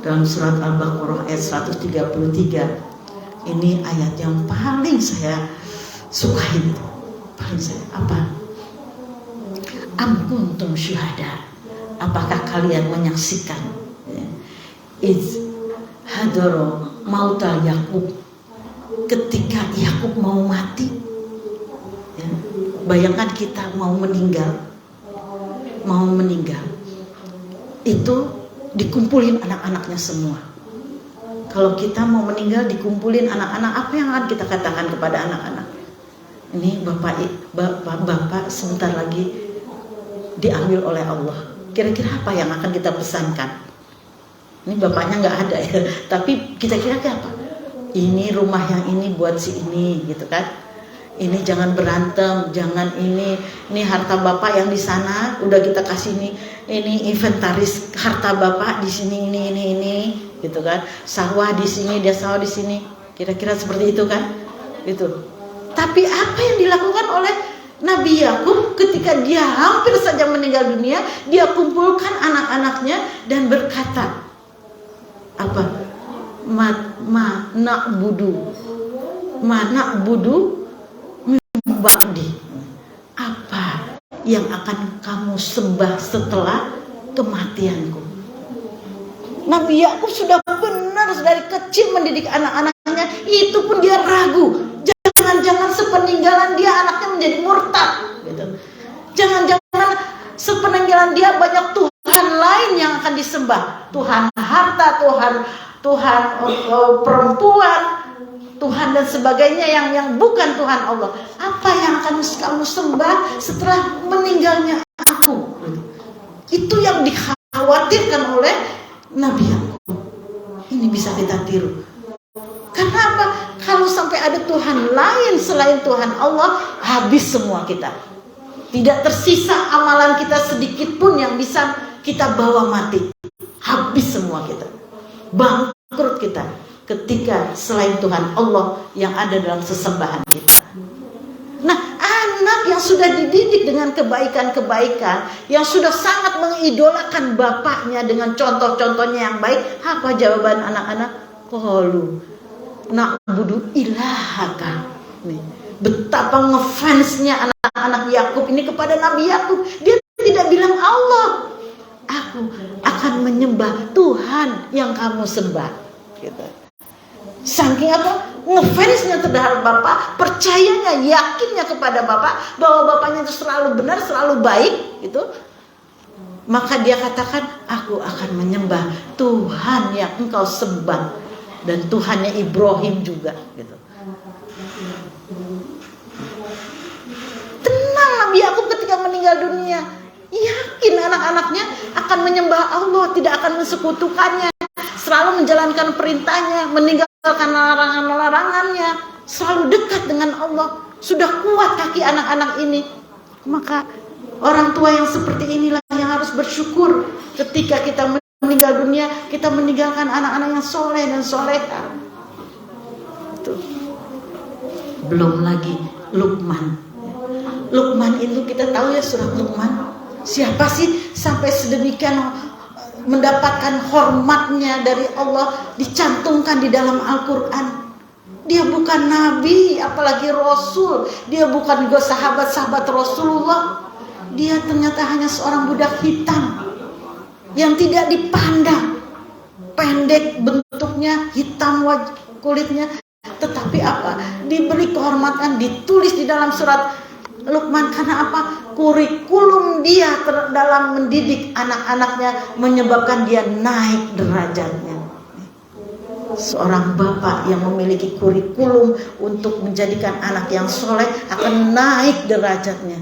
Dalam surat Al-Baqarah ayat 133. Ini ayat yang paling saya sukai itu. Paling saya Am kuntum syuhada. Apakah kalian menyaksikan iz hadara mauta Yakub, ketika Yakub mau mati ya. Bayangkan kita mau meninggal itu dikumpulin anak-anaknya semua. Kalau kita mau meninggal dikumpulin anak-anak, apa yang akan kita katakan kepada anak-anak? Ini bapak sebentar lagi diambil oleh Allah. Kira-kira apa yang akan kita pesankan? Ini bapaknya nggak ada ya, tapi kita kira-kira apa? Ini rumah yang ini buat si ini, gitu kan? Ini jangan berantem, jangan ini harta bapak yang di sana udah kita kasih ini inventaris harta bapak di sini ini, gitu kan? Sawah di sini, dia sawah di sini, kira-kira seperti itu kan? Gitu. Tapi apa yang dilakukan oleh Nabi Yakub ketika dia hampir saja meninggal dunia, dia kumpulkan anak-anaknya dan berkata, apa? Mana budu ba'di. Apa yang akan kamu sembah setelah kematianku? Nabi Yakub sudah benar dari kecil mendidik anak-anaknya, itu pun dia ragu. Jangan-jangan sepeninggalan dia anaknya menjadi murtad gitu. Jangan-jangan sepeninggalan dia banyak Tuhan lain yang akan disembah. Tuhan harta, Tuhan perempuan, Tuhan dan sebagainya yang bukan Tuhan Allah. Apa yang akan kamu sembah setelah meninggalnya aku? Itu yang dikhawatirkan oleh Nabi Yakub. Ini bisa kita tiru. Karena apa? Kalau sampai ada Tuhan lain selain Tuhan Allah, habis semua kita. Tidak tersisa amalan kita sedikit pun yang bisa kita bawa mati. Habis semua kita. Bangkrut kita ketika selain Tuhan Allah yang ada dalam sesembahan kita. Nah, Anak yang sudah dididik dengan kebaikan-kebaikan, yang sudah sangat mengidolakan bapaknya dengan contoh-contohnya yang baik, apa jawaban anak-anak? Qalu na'budu ilahaka. Nih, betapa ngefansnya anak-anak Yakub ini kepada Nabi Yakub. Dia tidak bilang Allah, aku akan menyembah Tuhan yang kamu sembah. Gitu. Saking apa? Ngefansnya terhadap bapak, percayanya, yakinnya kepada bapak bahwa bapaknya itu selalu benar, selalu baik, gitu. Maka dia katakan, aku akan menyembah Tuhan yang engkau sembah, dan Tuhannya Ibrahim juga, gitu. Tenang Nabi Yakub ketika meninggal dunia, yakin anak-anaknya akan menyembah Allah, tidak akan mensekutukannya, selalu menjalankan perintahnya, meninggalkan larangan-larangannya, selalu dekat dengan Allah. Sudah kuat kaki anak-anak ini. Maka orang tua yang seperti inilah yang harus bersyukur ketika kita meninggal dunia, kita meninggalkan anak-anak yang soleh dan soleha. Belum lagi Luqman. Luqman itu kita tahu ya, surat Luqman. Siapa sih sampai sedemikian mendapatkan hormatnya dari Allah, dicantumkan di dalam Al-Quran. Dia bukan nabi, apalagi rasul. Dia bukan juga sahabat-sahabat Rasulullah. Dia ternyata hanya seorang budak hitam yang tidak dipandang, pendek bentuknya, hitam kulitnya, tetapi apa? Diberi kehormatan, ditulis di dalam surat Luqman. Karena apa? Kurikulum dia dalam mendidik anak-anaknya menyebabkan dia naik derajatnya. Seorang bapak yang memiliki kurikulum untuk menjadikan anak yang soleh akan naik derajatnya.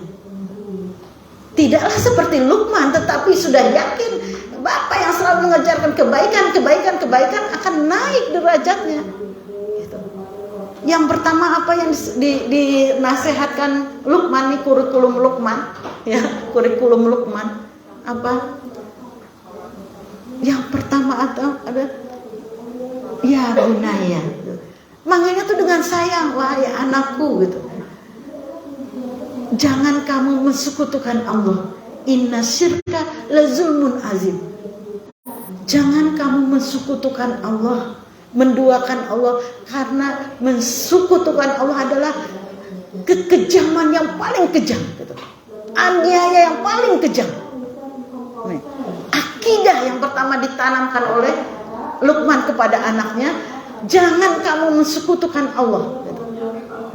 Tidaklah seperti Luqman, tetapi sudah yakin bapak yang selalu mengajarkan kebaikan akan naik derajatnya. Yang pertama apa yang dinasihatkan Luqman, nih kurikulum Luqman, ya, kurikulum Luqman apa? Yang pertama ada ya bunaya. Manggilnya tuh dengan sayang, wahai anakku, gitu. Jangan kamu mensekutukan Allah. Inna syirka la zulmun azim. Jangan kamu mensekutukan Allah, menduakan Allah, karena mensekutukan Allah adalah kekejaman yang paling kejam, gitu. Aniaya yang paling kejam. Nih, akidah yang pertama ditanamkan oleh Luqman kepada anaknya, jangan kamu mensekutukan Allah, gitu.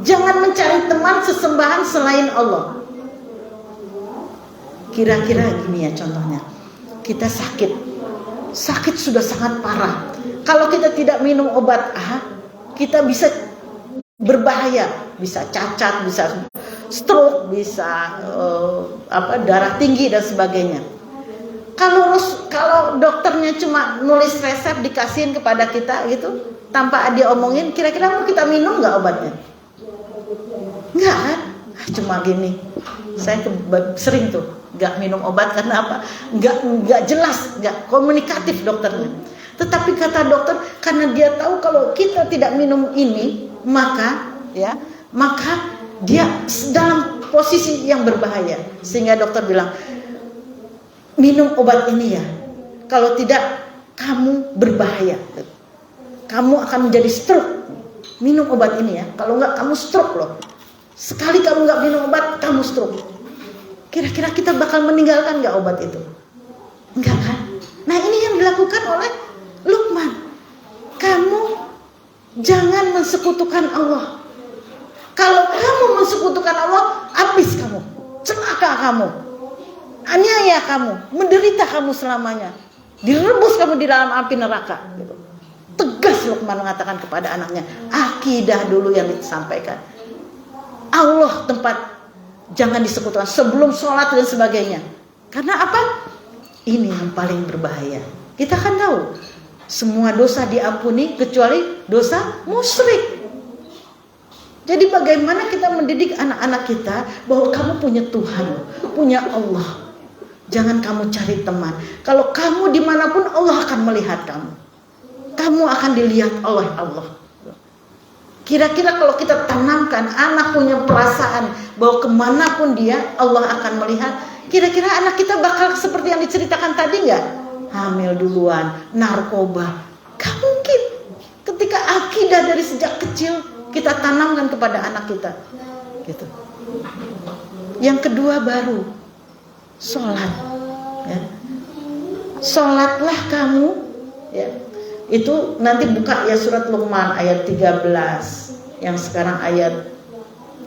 Jangan mencari teman sesembahan selain Allah. Kira-kira gini ya contohnya, kita sakit sudah sangat parah. Kalau kita tidak minum obat A, kita bisa berbahaya, bisa cacat, bisa stroke, bisa darah tinggi dan sebagainya. Kalau dokternya cuma nulis resep dikasihin kepada kita gitu, tanpa dia omongin, kira-kira mau kita minum nggak obatnya? Nggak kan? Cuma gini, saya sering tuh nggak minum obat karena apa? Nggak jelas, nggak komunikatif dokternya. Tetapi kata dokter, karena dia tahu kalau kita tidak minum ini, maka dia dalam posisi yang berbahaya. Sehingga dokter bilang, minum obat ini ya. Kalau tidak, kamu berbahaya. Kamu akan menjadi stroke. Minum obat ini ya. Kalau enggak, kamu stroke loh. Sekali kamu enggak minum obat, kamu stroke. Kira-kira kita bakal meninggalkan enggak obat itu? Enggak kan? Nah, ini yang dilakukan oleh Luqman. Kamu jangan mensekutukan Allah. Kalau kamu mensekutukan Allah, habis kamu. Celaka kamu. Aniaya kamu, menderita kamu selamanya. Direbus kamu di dalam api neraka, gitu. Tegas Luqman mengatakan kepada anaknya, akidah dulu yang disampaikan. Allah tempat jangan disekutukan sebelum sholat dan sebagainya. Karena apa? Ini yang paling berbahaya. Kita kan tahu semua dosa diampuni kecuali dosa musyrik. Jadi bagaimana kita mendidik anak-anak kita bahwa kamu punya Tuhan, punya Allah. Jangan kamu cari teman. Kalau kamu dimanapun, Allah akan melihat kamu. Kamu akan dilihat oleh Allah. Kira-kira kalau kita tanamkan anak punya perasaan bahwa kemanapun dia Allah akan melihat, kira-kira anak kita bakal seperti yang diceritakan tadi nggak? Hamil duluan, narkoba. Gak mungkin. Ketika akidah dari sejak kecil kita tanamkan kepada anak kita, gitu. Yang kedua baru sholat. Ya. Sholatlah kamu. Ya. Itu nanti buka ya surat Luqman ayat 13, yang sekarang ayat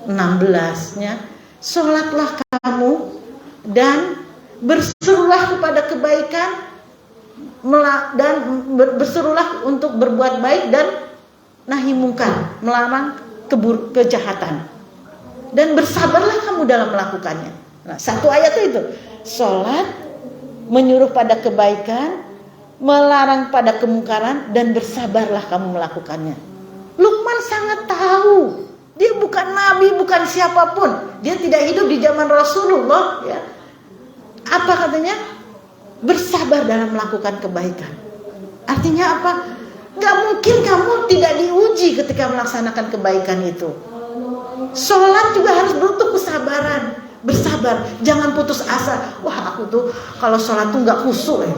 16-nya. Sholatlah kamu dan berserulah kepada kebaikan dan berserulah untuk berbuat baik dan nahi mungkar, melarang kejahatan. Dan bersabarlah kamu dalam melakukannya. Nah, satu ayat itu. Sholat, menyuruh pada kebaikan, melarang pada kemungkaran, dan bersabarlah kamu melakukannya. Luqman sangat tahu. Dia bukan nabi, bukan siapapun. Dia tidak hidup di zaman Rasulullah. Ya. Apa katanya? Bersabar dalam melakukan kebaikan. Artinya apa? Gak mungkin kamu tidak diuji ketika melaksanakan kebaikan itu. Sholat juga harus butuh kesabaran. Bersabar, jangan putus asa. Wah, aku tuh kalau sholat tuh gak khusyuk ya.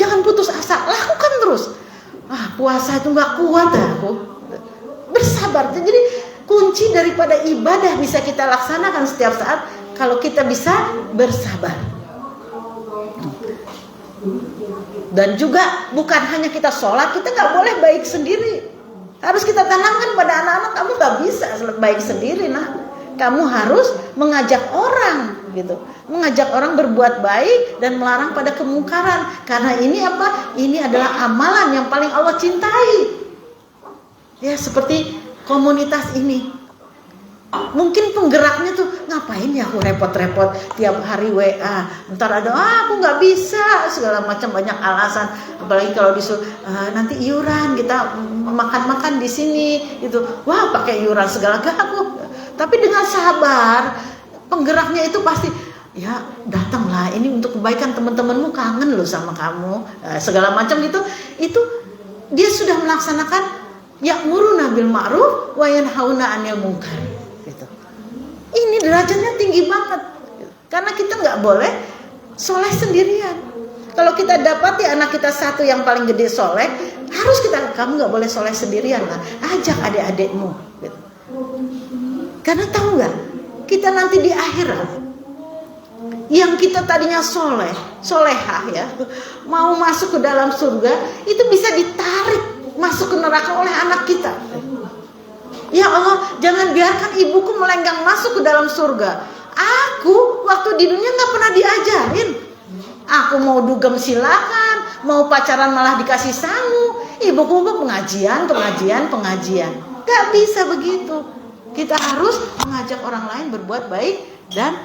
Jangan putus asa, lakukan terus. Puasa itu gak kuat ya aku. Bersabar. Jadi kunci daripada ibadah bisa kita laksanakan setiap saat kalau kita bisa bersabar. Dan juga bukan hanya kita sholat, kita gak boleh baik sendiri. Harus kita tanamkan pada anak-anak, kamu gak bisa baik sendiri. Nah, kamu harus mengajak orang, gitu. Mengajak orang berbuat baik dan melarang pada kemungkaran. Karena ini apa? Ini adalah amalan yang paling Allah cintai. Ya, seperti komunitas ini. Mungkin penggeraknya tuh, ngapain ya aku repot-repot tiap hari WA. Ntar ada, aku gak bisa, segala macam banyak alasan. Apalagi kalau disuruh nanti iuran, kita makan-makan di sini, gitu. Wah, pakai iuran segala aku. Tapi dengan sabar, penggeraknya itu pasti, ya datanglah, ini untuk kebaikan teman-temanmu, kangen loh sama kamu, segala macam gitu. Itu dia sudah melaksanakan ya'muruna bil ma'ruf wa yanhauna 'anil munkar. Gitu. Ini derajatnya tinggi banget, karena kita nggak boleh soleh sendirian. Kalau kita dapati anak kita satu yang paling gede soleh, harus kamu nggak boleh soleh sendirian lah. Ajak adik-adikmu. Gitu. Karena tahu nggak, kita nanti di akhirat, yang kita tadinya solehah ya, mau masuk ke dalam surga, itu bisa ditarik masuk ke neraka oleh anak kita. Ya Allah, jangan biarkan ibuku melenggang masuk ke dalam surga. Aku waktu di dunia nggak pernah diajarin. Aku mau dugem silakan, mau pacaran malah dikasih sangu. Ibuku pengajian. Gak bisa begitu. Kita harus mengajak orang lain berbuat baik dan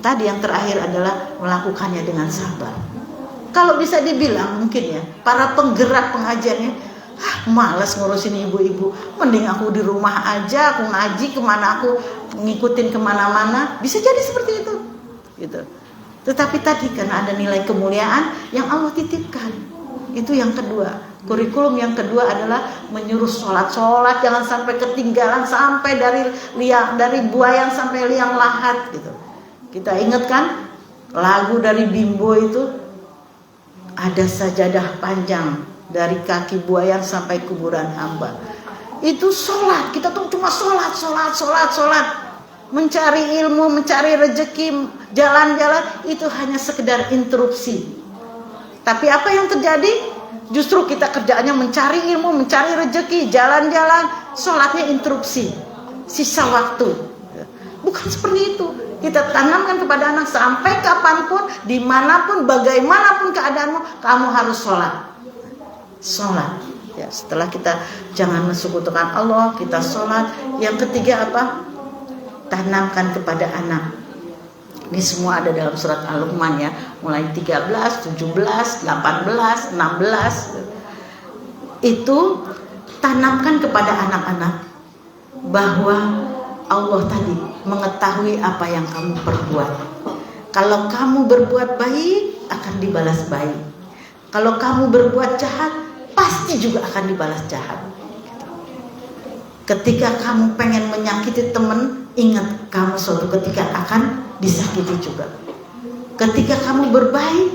tadi yang terakhir adalah melakukannya dengan sabar. Kalau bisa dibilang mungkin ya, para penggerak pengajiannya, malas ngurusin ibu-ibu, mending aku di rumah aja, aku ngaji kemana, aku ngikutin kemana-mana. Bisa jadi seperti itu, gitu. Tetapi tadi karena ada nilai kemuliaan yang Allah titipkan, itu yang kedua. Kurikulum yang kedua adalah menyuruh sholat jangan sampai ketinggalan, sampai dari buayan sampai liang lahat, gitu. Kita ingatkan lagu dari Bimbo itu, ada sajadah panjang dari kaki buayan sampai kuburan hamba. Itu sholat, kita tuh cuma sholat. Mencari ilmu, mencari rezeki, jalan-jalan, itu hanya sekedar interupsi. Tapi apa yang terjadi? Justru kita kerjaannya mencari ilmu, mencari rezeki, jalan-jalan, sholatnya interupsi, sisa waktu. Bukan seperti itu. Kita tanamkan kepada anak sampai kapanpun, dimanapun, bagaimanapun keadaanmu, kamu harus sholat. Ya, setelah kita jangan mensekutukan Allah, kita sholat. Yang ketiga apa? Tanamkan kepada anak. Ini semua ada dalam surat Al-Luqman ya, mulai 13, 17, 18, 16. Itu tanamkan kepada anak-anak bahwa Allah tadi mengetahui apa yang kamu perbuat. Kalau kamu berbuat baik, akan dibalas baik. Kalau kamu berbuat jahat, pasti juga akan dibalas jahat. Ketika kamu pengen menyakiti teman, ingat kamu suatu ketika akan disakiti juga. Ketika kamu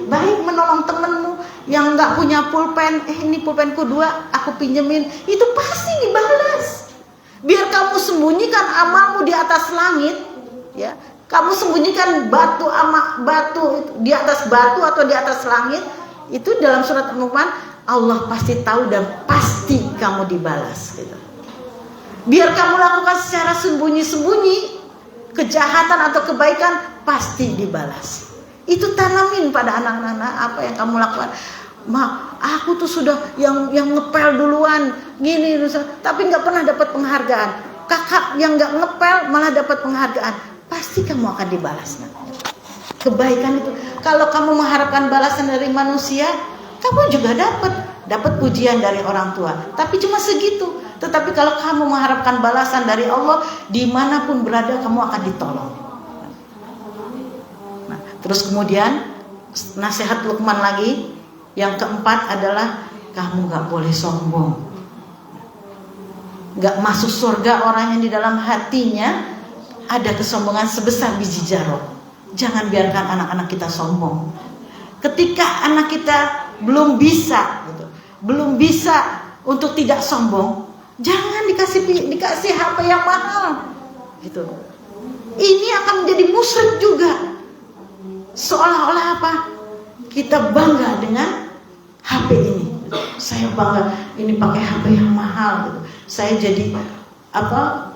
baik menolong temanmu yang nggak punya pulpen, ini pulpenku 2, aku pinjemin, itu pasti dibalas. Biar kamu sembunyikan amalmu di atas langit, ya, kamu sembunyikan batu di atas batu atau di atas langit, itu dalam surat Al-Luqman, Allah pasti tahu dan pasti kamu dibalas. Gitu. Biar kamu lakukan secara sembunyi-sembunyi, kejahatan atau kebaikan pasti dibalas. Itu tanamin pada anak-anak apa yang kamu lakukan. Ma, aku tuh sudah yang ngepel duluan, gini, tapi nggak pernah dapat penghargaan. Kakak yang nggak ngepel malah dapat penghargaan. Pasti kamu akan dibalas. Kebaikan itu, kalau kamu mengharapkan balasan dari manusia, kamu juga dapat pujian dari orang tua. Tapi cuma segitu. Tetapi kalau kamu mengharapkan balasan dari Allah, dimanapun berada kamu akan ditolong. Nah, terus kemudian nasihat Luqman lagi, yang keempat adalah kamu gak boleh sombong. Gak masuk surga orang yang di dalam hatinya ada kesombongan sebesar biji jarot. Jangan biarkan anak-anak kita sombong. Ketika anak kita belum bisa untuk tidak sombong, jangan dikasih HP yang mahal, gitu. Ini akan menjadi musyrik juga. Seolah-olah apa? Kita bangga dengan HP ini. Saya bangga ini pakai HP yang mahal, gitu. Saya jadi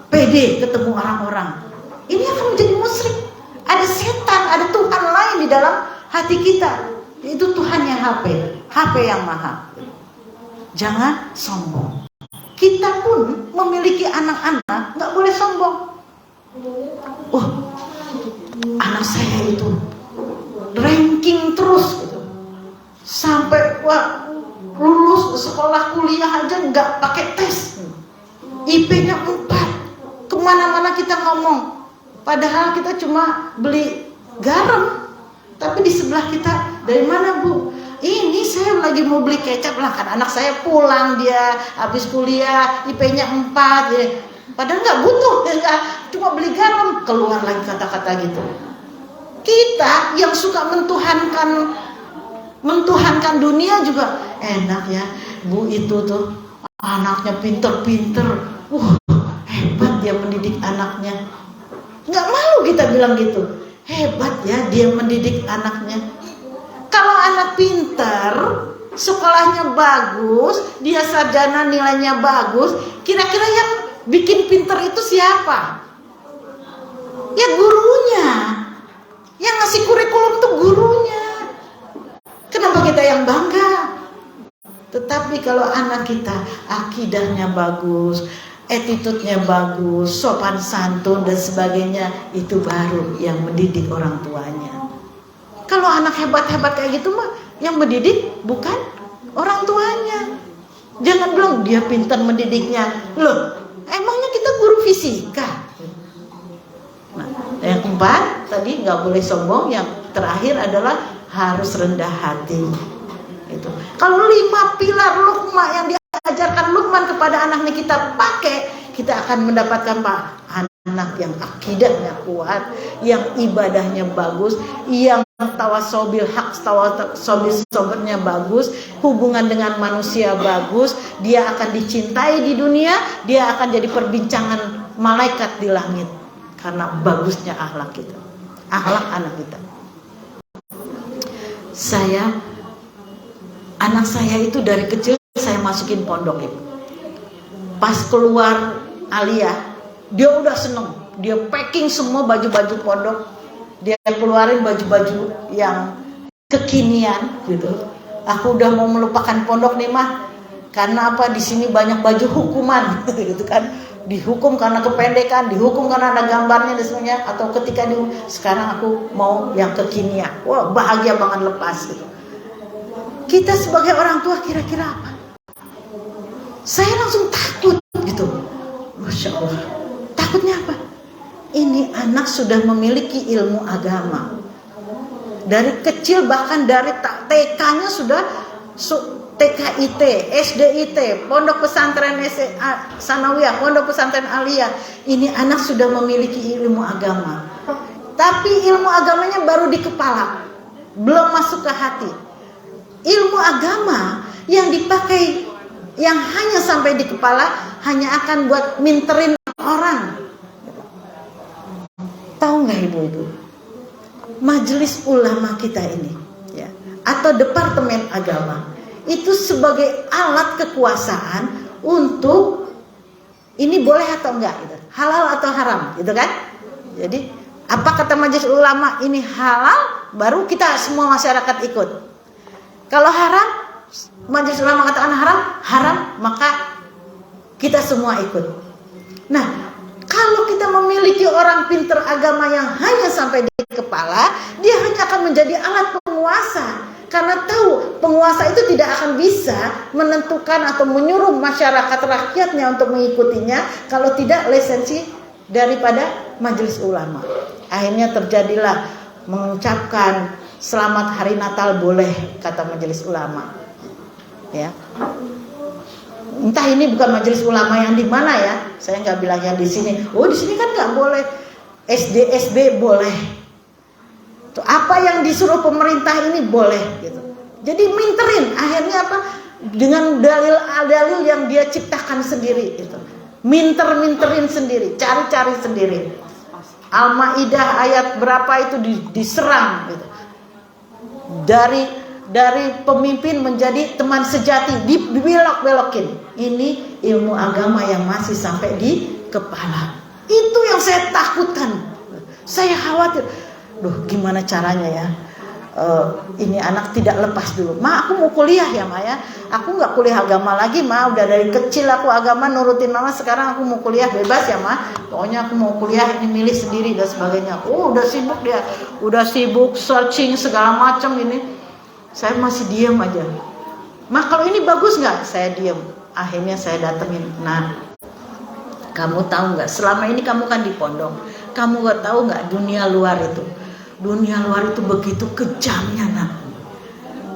pede ketemu orang-orang. Ini akan menjadi musyrik. Ada setan, ada Tuhan lain di dalam hati kita. Itu Tuhannya HP yang mahal. Jangan sombong. Kita pun memiliki anak-anak, nggak boleh sombong. Anak saya itu ranking terus, gitu. Sampai lulus sekolah kuliah aja nggak pakai tes. IP-nya 4. Kemana-mana kita ngomong. Padahal kita cuma beli garam. Tapi di sebelah kita, dari mana Bu? Ini saya lagi mau beli kecap lah, kan anak saya pulang, dia habis kuliah, IP-nya 4 ya. Padahal nggak butuh, cuma beli garam, keluar lagi kata-kata gitu. Kita yang suka mentuhankan dunia juga enak ya. Bu itu tuh anaknya pinter-pinter, hebat dia mendidik anaknya. Nggak malu kita bilang gitu, hebat ya dia mendidik anaknya. Kalau anak pintar, sekolahnya bagus, dia sarjana nilainya bagus, kira-kira yang bikin pintar itu siapa? Ya gurunya. Yang ngasih kurikulum tuh gurunya. Kenapa kita yang bangga? Tetapi kalau anak kita akidahnya bagus, attitude-nya bagus, sopan santun dan sebagainya, itu baru yang mendidik orang tuanya. Kalau anak hebat-hebat kayak gitu mah, yang mendidik bukan orang tuanya. Jangan bilang dia pintar mendidiknya. Loh, emangnya kita guru fisika? Nah, yang keempat tadi nggak boleh sombong. Yang terakhir adalah harus rendah hati. Itu. Kalau 5 pilar Luqman yang diajarkan Luqman kepada anaknya kita pakai, kita akan mendapatkan anak yang akidahnya kuat, yang ibadahnya bagus, yang tawasobil hak, tawasobil sobernya bagus, hubungan dengan manusia bagus, dia akan dicintai di dunia, dia akan jadi perbincangan malaikat di langit karena bagusnya akhlak kita, akhlak anak kita. Anak saya itu dari kecil saya masukin pondok itu. Pas keluar aliyah, dia udah seneng. Dia packing semua baju-baju pondok. Dia keluarin baju-baju yang kekinian gitu. Aku udah mau melupakan pondok nih mah. Karena apa? Di sini banyak baju hukuman gitu kan. Dihukum karena kependekan, dihukum karena ada gambarnya dan semuanya, atau ketika sekarang aku mau yang kekinian. Wah, bahagia banget lepas gitu. Kita sebagai orang tua kira-kira apa? Saya langsung takut gitu. Masya Allah. Takutnya apa? Ini anak sudah memiliki ilmu agama. Dari kecil, bahkan dari TK-nya sudah TKIT, SDIT, Pondok Pesantren Sanawiyah, Pondok Pesantren Aliyah. Ini anak sudah memiliki ilmu agama. Tapi ilmu agamanya baru di kepala, belum masuk ke hati. Ilmu agama yang dipakai, yang hanya sampai di kepala, hanya akan buat minterin orang. Tahu nggak ibu-ibu? Majelis ulama kita ini, ya, atau departemen agama, itu sebagai alat kekuasaan untuk ini boleh atau enggak, gitu. Halal atau haram, gitu kan? Jadi apa kata majelis ulama ini halal, baru kita semua masyarakat ikut. Kalau haram, majelis ulama katakan haram, maka kita semua ikut. Nah, kalau kita memiliki orang pinter agama yang hanya sampai di kepala, dia hanya akan menjadi alat penguasa. Karena tahu penguasa itu tidak akan bisa menentukan atau menyuruh masyarakat rakyatnya untuk mengikutinya kalau tidak lisensi daripada majelis ulama. Akhirnya terjadilah mengucapkan selamat hari Natal boleh, kata majelis ulama. Ya. Entah ini bukan majelis ulama yang di mana ya. Saya nggak bilang yang di sini. Oh, di sini kan nggak boleh. SB boleh. Tuh, apa yang disuruh pemerintah ini boleh gitu. Jadi minterin. Akhirnya apa? Dengan dalil-dalil yang dia ciptakan sendiri gitu. Minterin sendiri, cari-cari sendiri. Al-Maidah ayat berapa itu diserang gitu. Dari pemimpin menjadi teman sejati, dibelok-belokin. Ini ilmu agama yang masih sampai di kepala. Itu yang saya takutkan. Saya khawatir. Duh, gimana caranya ya? Ini anak tidak lepas dulu. Ma, aku mau kuliah ya, Ma ya. Aku nggak kuliah agama lagi, Ma. Udah dari kecil aku agama nurutin Mama. Sekarang aku mau kuliah bebas ya, Ma. Pokoknya aku mau kuliah ini milih sendiri dan sebagainya. Oh, udah sibuk dia. Udah sibuk searching segala macam ini. Saya masih diam aja. Ma, kalau ini bagus nggak? Saya diam. Akhirnya saya datengin. Nah, kamu tahu nggak? Selama ini kamu kan di pondok. Kamu nggak tahu nggak dunia luar itu? Dunia luar itu begitu kejamnya, nak.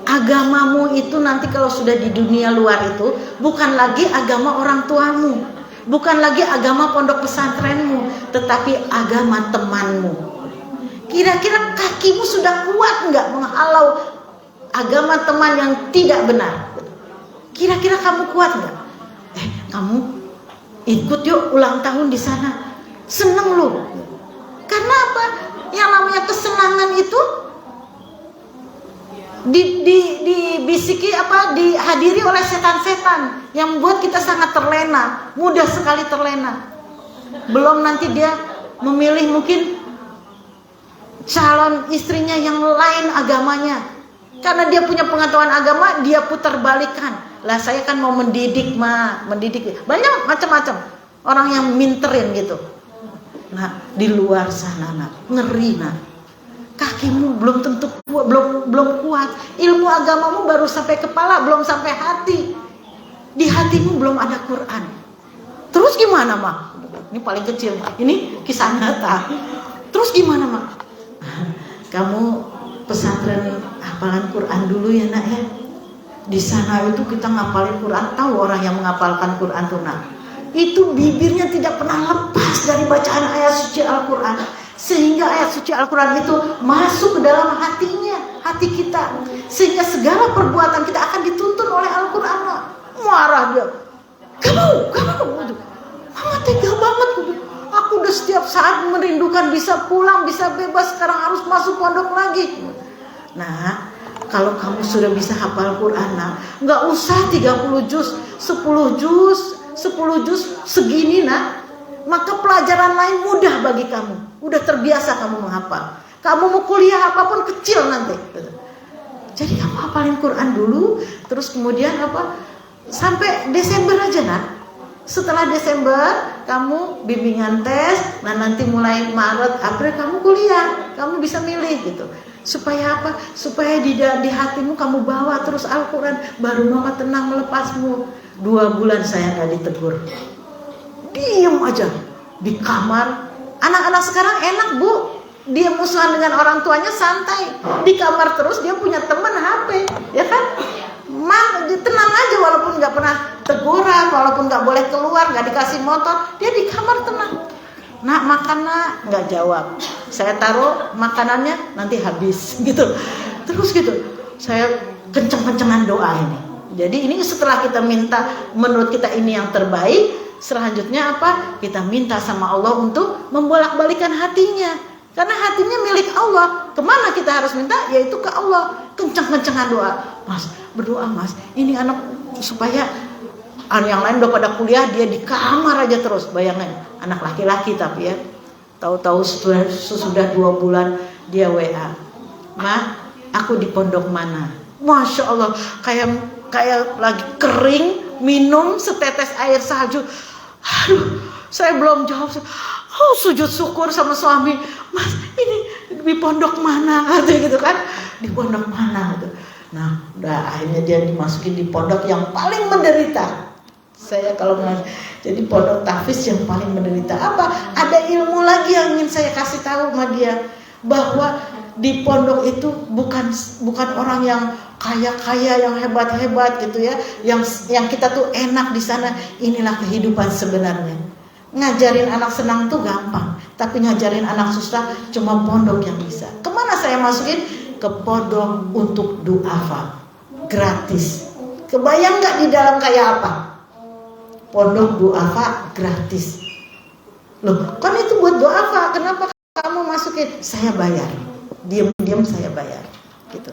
Agamamu itu nanti kalau sudah di dunia luar itu bukan lagi agama orang tuamu, bukan lagi agama pondok pesantrenmu, tetapi agama temanmu. Kira-kira kakimu sudah kuat nggak menghalau agama teman yang tidak benar? Kira-kira kamu kuat nggak? Kamu ikut yuk ulang tahun di sana, seneng lu. Karena apa? Yang namanya kesenangan itu dibisiki dihadiri oleh setan-setan yang membuat kita sangat terlena, mudah sekali terlena. Belum nanti dia memilih mungkin calon istrinya yang lain agamanya. Karena dia punya pengetahuan agama, dia putar balikan. Lah saya kan mau mendidik, mendidik. Banyak macam-macam orang yang minterin gitu. Nah, di luar sana, nak, ngeri, nak. Kakimu belum tentu kuat, belum kuat. Ilmu agamamu baru sampai kepala, belum sampai hati. Di hatimu belum ada Quran. Terus gimana, Mak? Ini paling kecil. Ini kisah nyata. Terus gimana, Mak? Kamu pesantren hafalan Quran dulu ya, nak ya. Di sana itu kita ngapalin Quran. Tahu orang yang menghafalkan Quran tuh, nak? Itu bibirnya tidak pernah lepas dari bacaan ayat suci Al-Quran. Sehingga ayat suci Al-Quran itu masuk ke dalam hatinya, hati kita. Sehingga segala perbuatan kita akan dituntun oleh Al-Quran. Marah dia. Kamu, Mama tega banget. Aku udah setiap saat merindukan bisa pulang, bisa bebas. Sekarang harus masuk pondok lagi. Nah, kalau kamu sudah bisa hafal Quran, nah, nggak usah 30 juz, 10 juz segini, nak. Maka pelajaran lain mudah bagi kamu. Udah terbiasa kamu menghafal. Kamu mau kuliah apapun kecil nanti. Jadi kamu hafalin Quran dulu, terus kemudian sampai Desember aja, nak. Setelah Desember kamu bimbingan tes, nah nanti mulai Maret, April kamu kuliah. Kamu bisa milih gitu. Supaya apa? Supaya di hatimu kamu bawa terus Al-Quran. Baru Mama tenang melepasmu. 2 bulan saya nggak ditegur. Diem aja di kamar. Anak-anak sekarang enak, Bu. Dia musuhan dengan orang tuanya santai. Di kamar terus, dia punya teman HP, ya kan? teguran, walaupun nggak boleh keluar, nggak dikasih motor, dia di kamar tenang. Nak, makan nak, nggak jawab. Saya taruh makanannya, nanti habis gitu. Terus gitu, saya kenceng-kencengan doa ini. Jadi ini setelah kita minta, menurut kita ini yang terbaik, selanjutnya apa? Kita minta sama Allah untuk membolak-balikan hatinya. Karena hatinya milik Allah. Kemana kita harus minta? Yaitu ke Allah. Kenceng-kencengan doa. Mas, berdoa mas, ini anak supaya yang lain udah pada kuliah, dia di kamar aja terus. Bayangin, anak laki-laki tapi ya. Tahu-tahu sesudah 2 bulan dia WA. Ma, aku di pondok mana? Masya Allah, kayak lagi kering, minum setetes air salju. Aduh, saya belum jawab. Sujud syukur sama suami. Mas, ini di pondok mana? Katanya gitu kan. Di pondok mana gitu. Nah, udah akhirnya dia dimasukin di pondok yang paling menderita. Saya kalau jadi pondok tahfiz yang paling menderita. Apa? Ada ilmu lagi yang ingin saya kasih tahu sama dia, bahwa di pondok itu bukan orang yang kaya-kaya, yang hebat-hebat gitu ya. Yang kita tuh enak di sana. Inilah kehidupan sebenarnya. Ngajarin anak senang tuh gampang, tapi ngajarin anak susah cuma pondok yang bisa. Kemana saya masukin? Ke pondok untuk duafa, gratis. Kebayang nggak di dalam kayak apa? Pondok duafa gratis. Loh, kan itu buat duafa. Kenapa kamu masukin? Saya bayar. Diam-diam saya bayar. Gitu.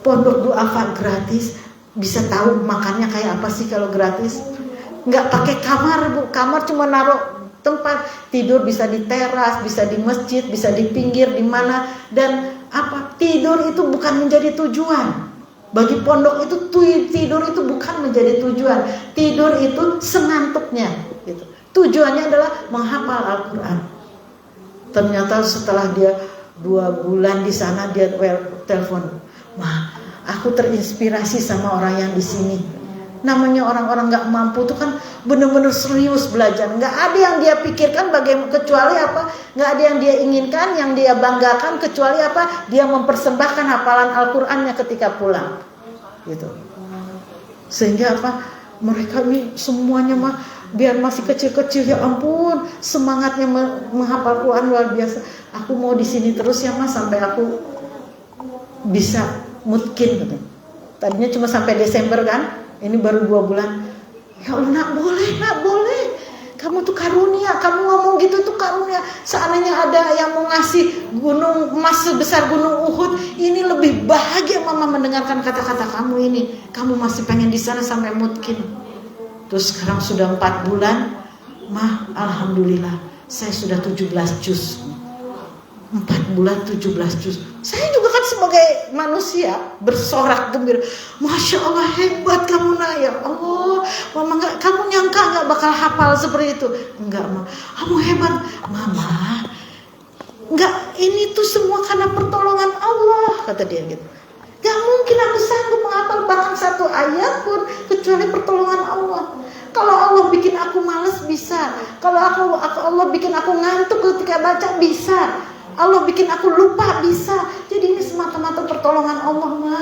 Pondok duafa gratis. Bisa tahu makannya kayak apa sih kalau gratis? Nggak pakai kamar, Bu. Kamar cuma naruh tempat tidur, bisa di teras, bisa di masjid, bisa di pinggir, di mana. Dan apa? Tidur itu bukan menjadi tujuan. Bagi pondok itu tidur itu bukan menjadi tujuan. Tidur itu sengantuknya gitu. Tujuannya adalah menghafal Al-Quran. Ternyata setelah dia 2 bulan di sana, dia telepon, "Wah, aku terinspirasi sama orang yang di sini." Namanya orang-orang gak mampu itu kan benar-benar serius belajar. Gak ada yang dia pikirkan kecuali apa? Gak ada yang dia inginkan, yang dia banggakan kecuali apa? Dia mempersembahkan hafalan Al-Qurannya ketika pulang gitu. Sehingga apa? Mereka ini semuanya biar masih kecil-kecil, ya ampun, semangatnya menghafal Quran luar biasa. Aku mau di sini terus ya mas, sampai aku bisa mungkin gitu. Tadinya cuma sampai Desember kan. Ini baru 2 bulan. Ya Allah, nak boleh. Kamu tuh karunia. Kamu ngomong gitu tuh karunia. Seandainya ada yang mau ngasih gunung emas sebesar gunung Uhud, ini lebih bahagia mama mendengarkan kata-kata kamu ini. Kamu masih pengen di sana sampai mungkin. Terus sekarang sudah 4 bulan. Mah, alhamdulillah, saya sudah 17 juz. 4 bulan 17 juz. Saya juga kan sebagai manusia bersorak gembira. Masya Allah, hebat kamu nak, ya Allah. Mama kamu nyangka nggak bakal hafal seperti itu? Enggak, Ma. Kamu hebat, Mama. Enggak, ini tuh semua karena pertolongan Allah, kata dia gitu. Gak mungkin aku sanggup menghafal bahkan 1 ayat pun kecuali pertolongan Allah. Kalau Allah bikin aku malas bisa. Kalau Allah bikin aku ngantuk ketika baca bisa. Allah bikin aku lupa bisa. Jadi ini semata-mata pertolongan Allah, Ma.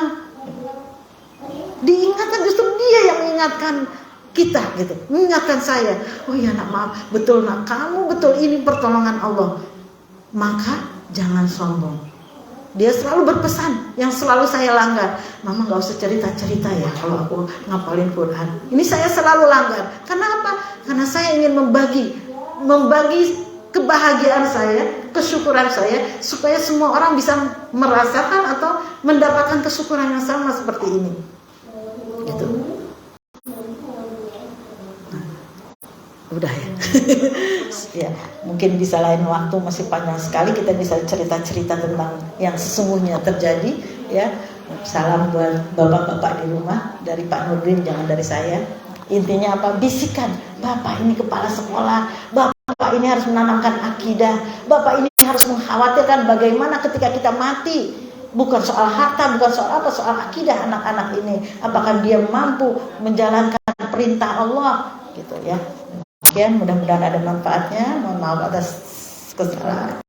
Diingatkan, justru dia yang mengingatkan kita gitu. Mengingatkan saya. Oh ya nak, maaf. Betul nak, kamu betul, ini pertolongan Allah. Maka jangan sombong. Dia selalu berpesan yang selalu saya langgar. Mama gak usah cerita-cerita ya kalau aku ngapalin Quran. Ini saya selalu langgar. Kenapa? Karena saya ingin membagi kebahagiaan saya, kesyukuran saya, supaya semua orang bisa merasakan atau mendapatkan kesyukuran yang sama seperti ini. Gitu. Nah, udah ya. Ya, mungkin bisa lain waktu, masih panjang sekali kita bisa cerita-cerita tentang yang sesungguhnya terjadi. Ya, salam buat bapak-bapak di rumah dari Pak Nurdin, jangan dari saya. Intinya apa? Bisikan, Bapak ini kepala sekolah, Bapak ini harus menanamkan akidah, Bapak ini harus mengkhawatirkan bagaimana ketika kita mati. Bukan soal harta, bukan soal apa, soal akidah anak-anak ini. Apakah dia mampu menjalankan perintah Allah, gitu ya. Sekian, mudah-mudahan ada manfaatnya. Mohon maaf atas kesalahan.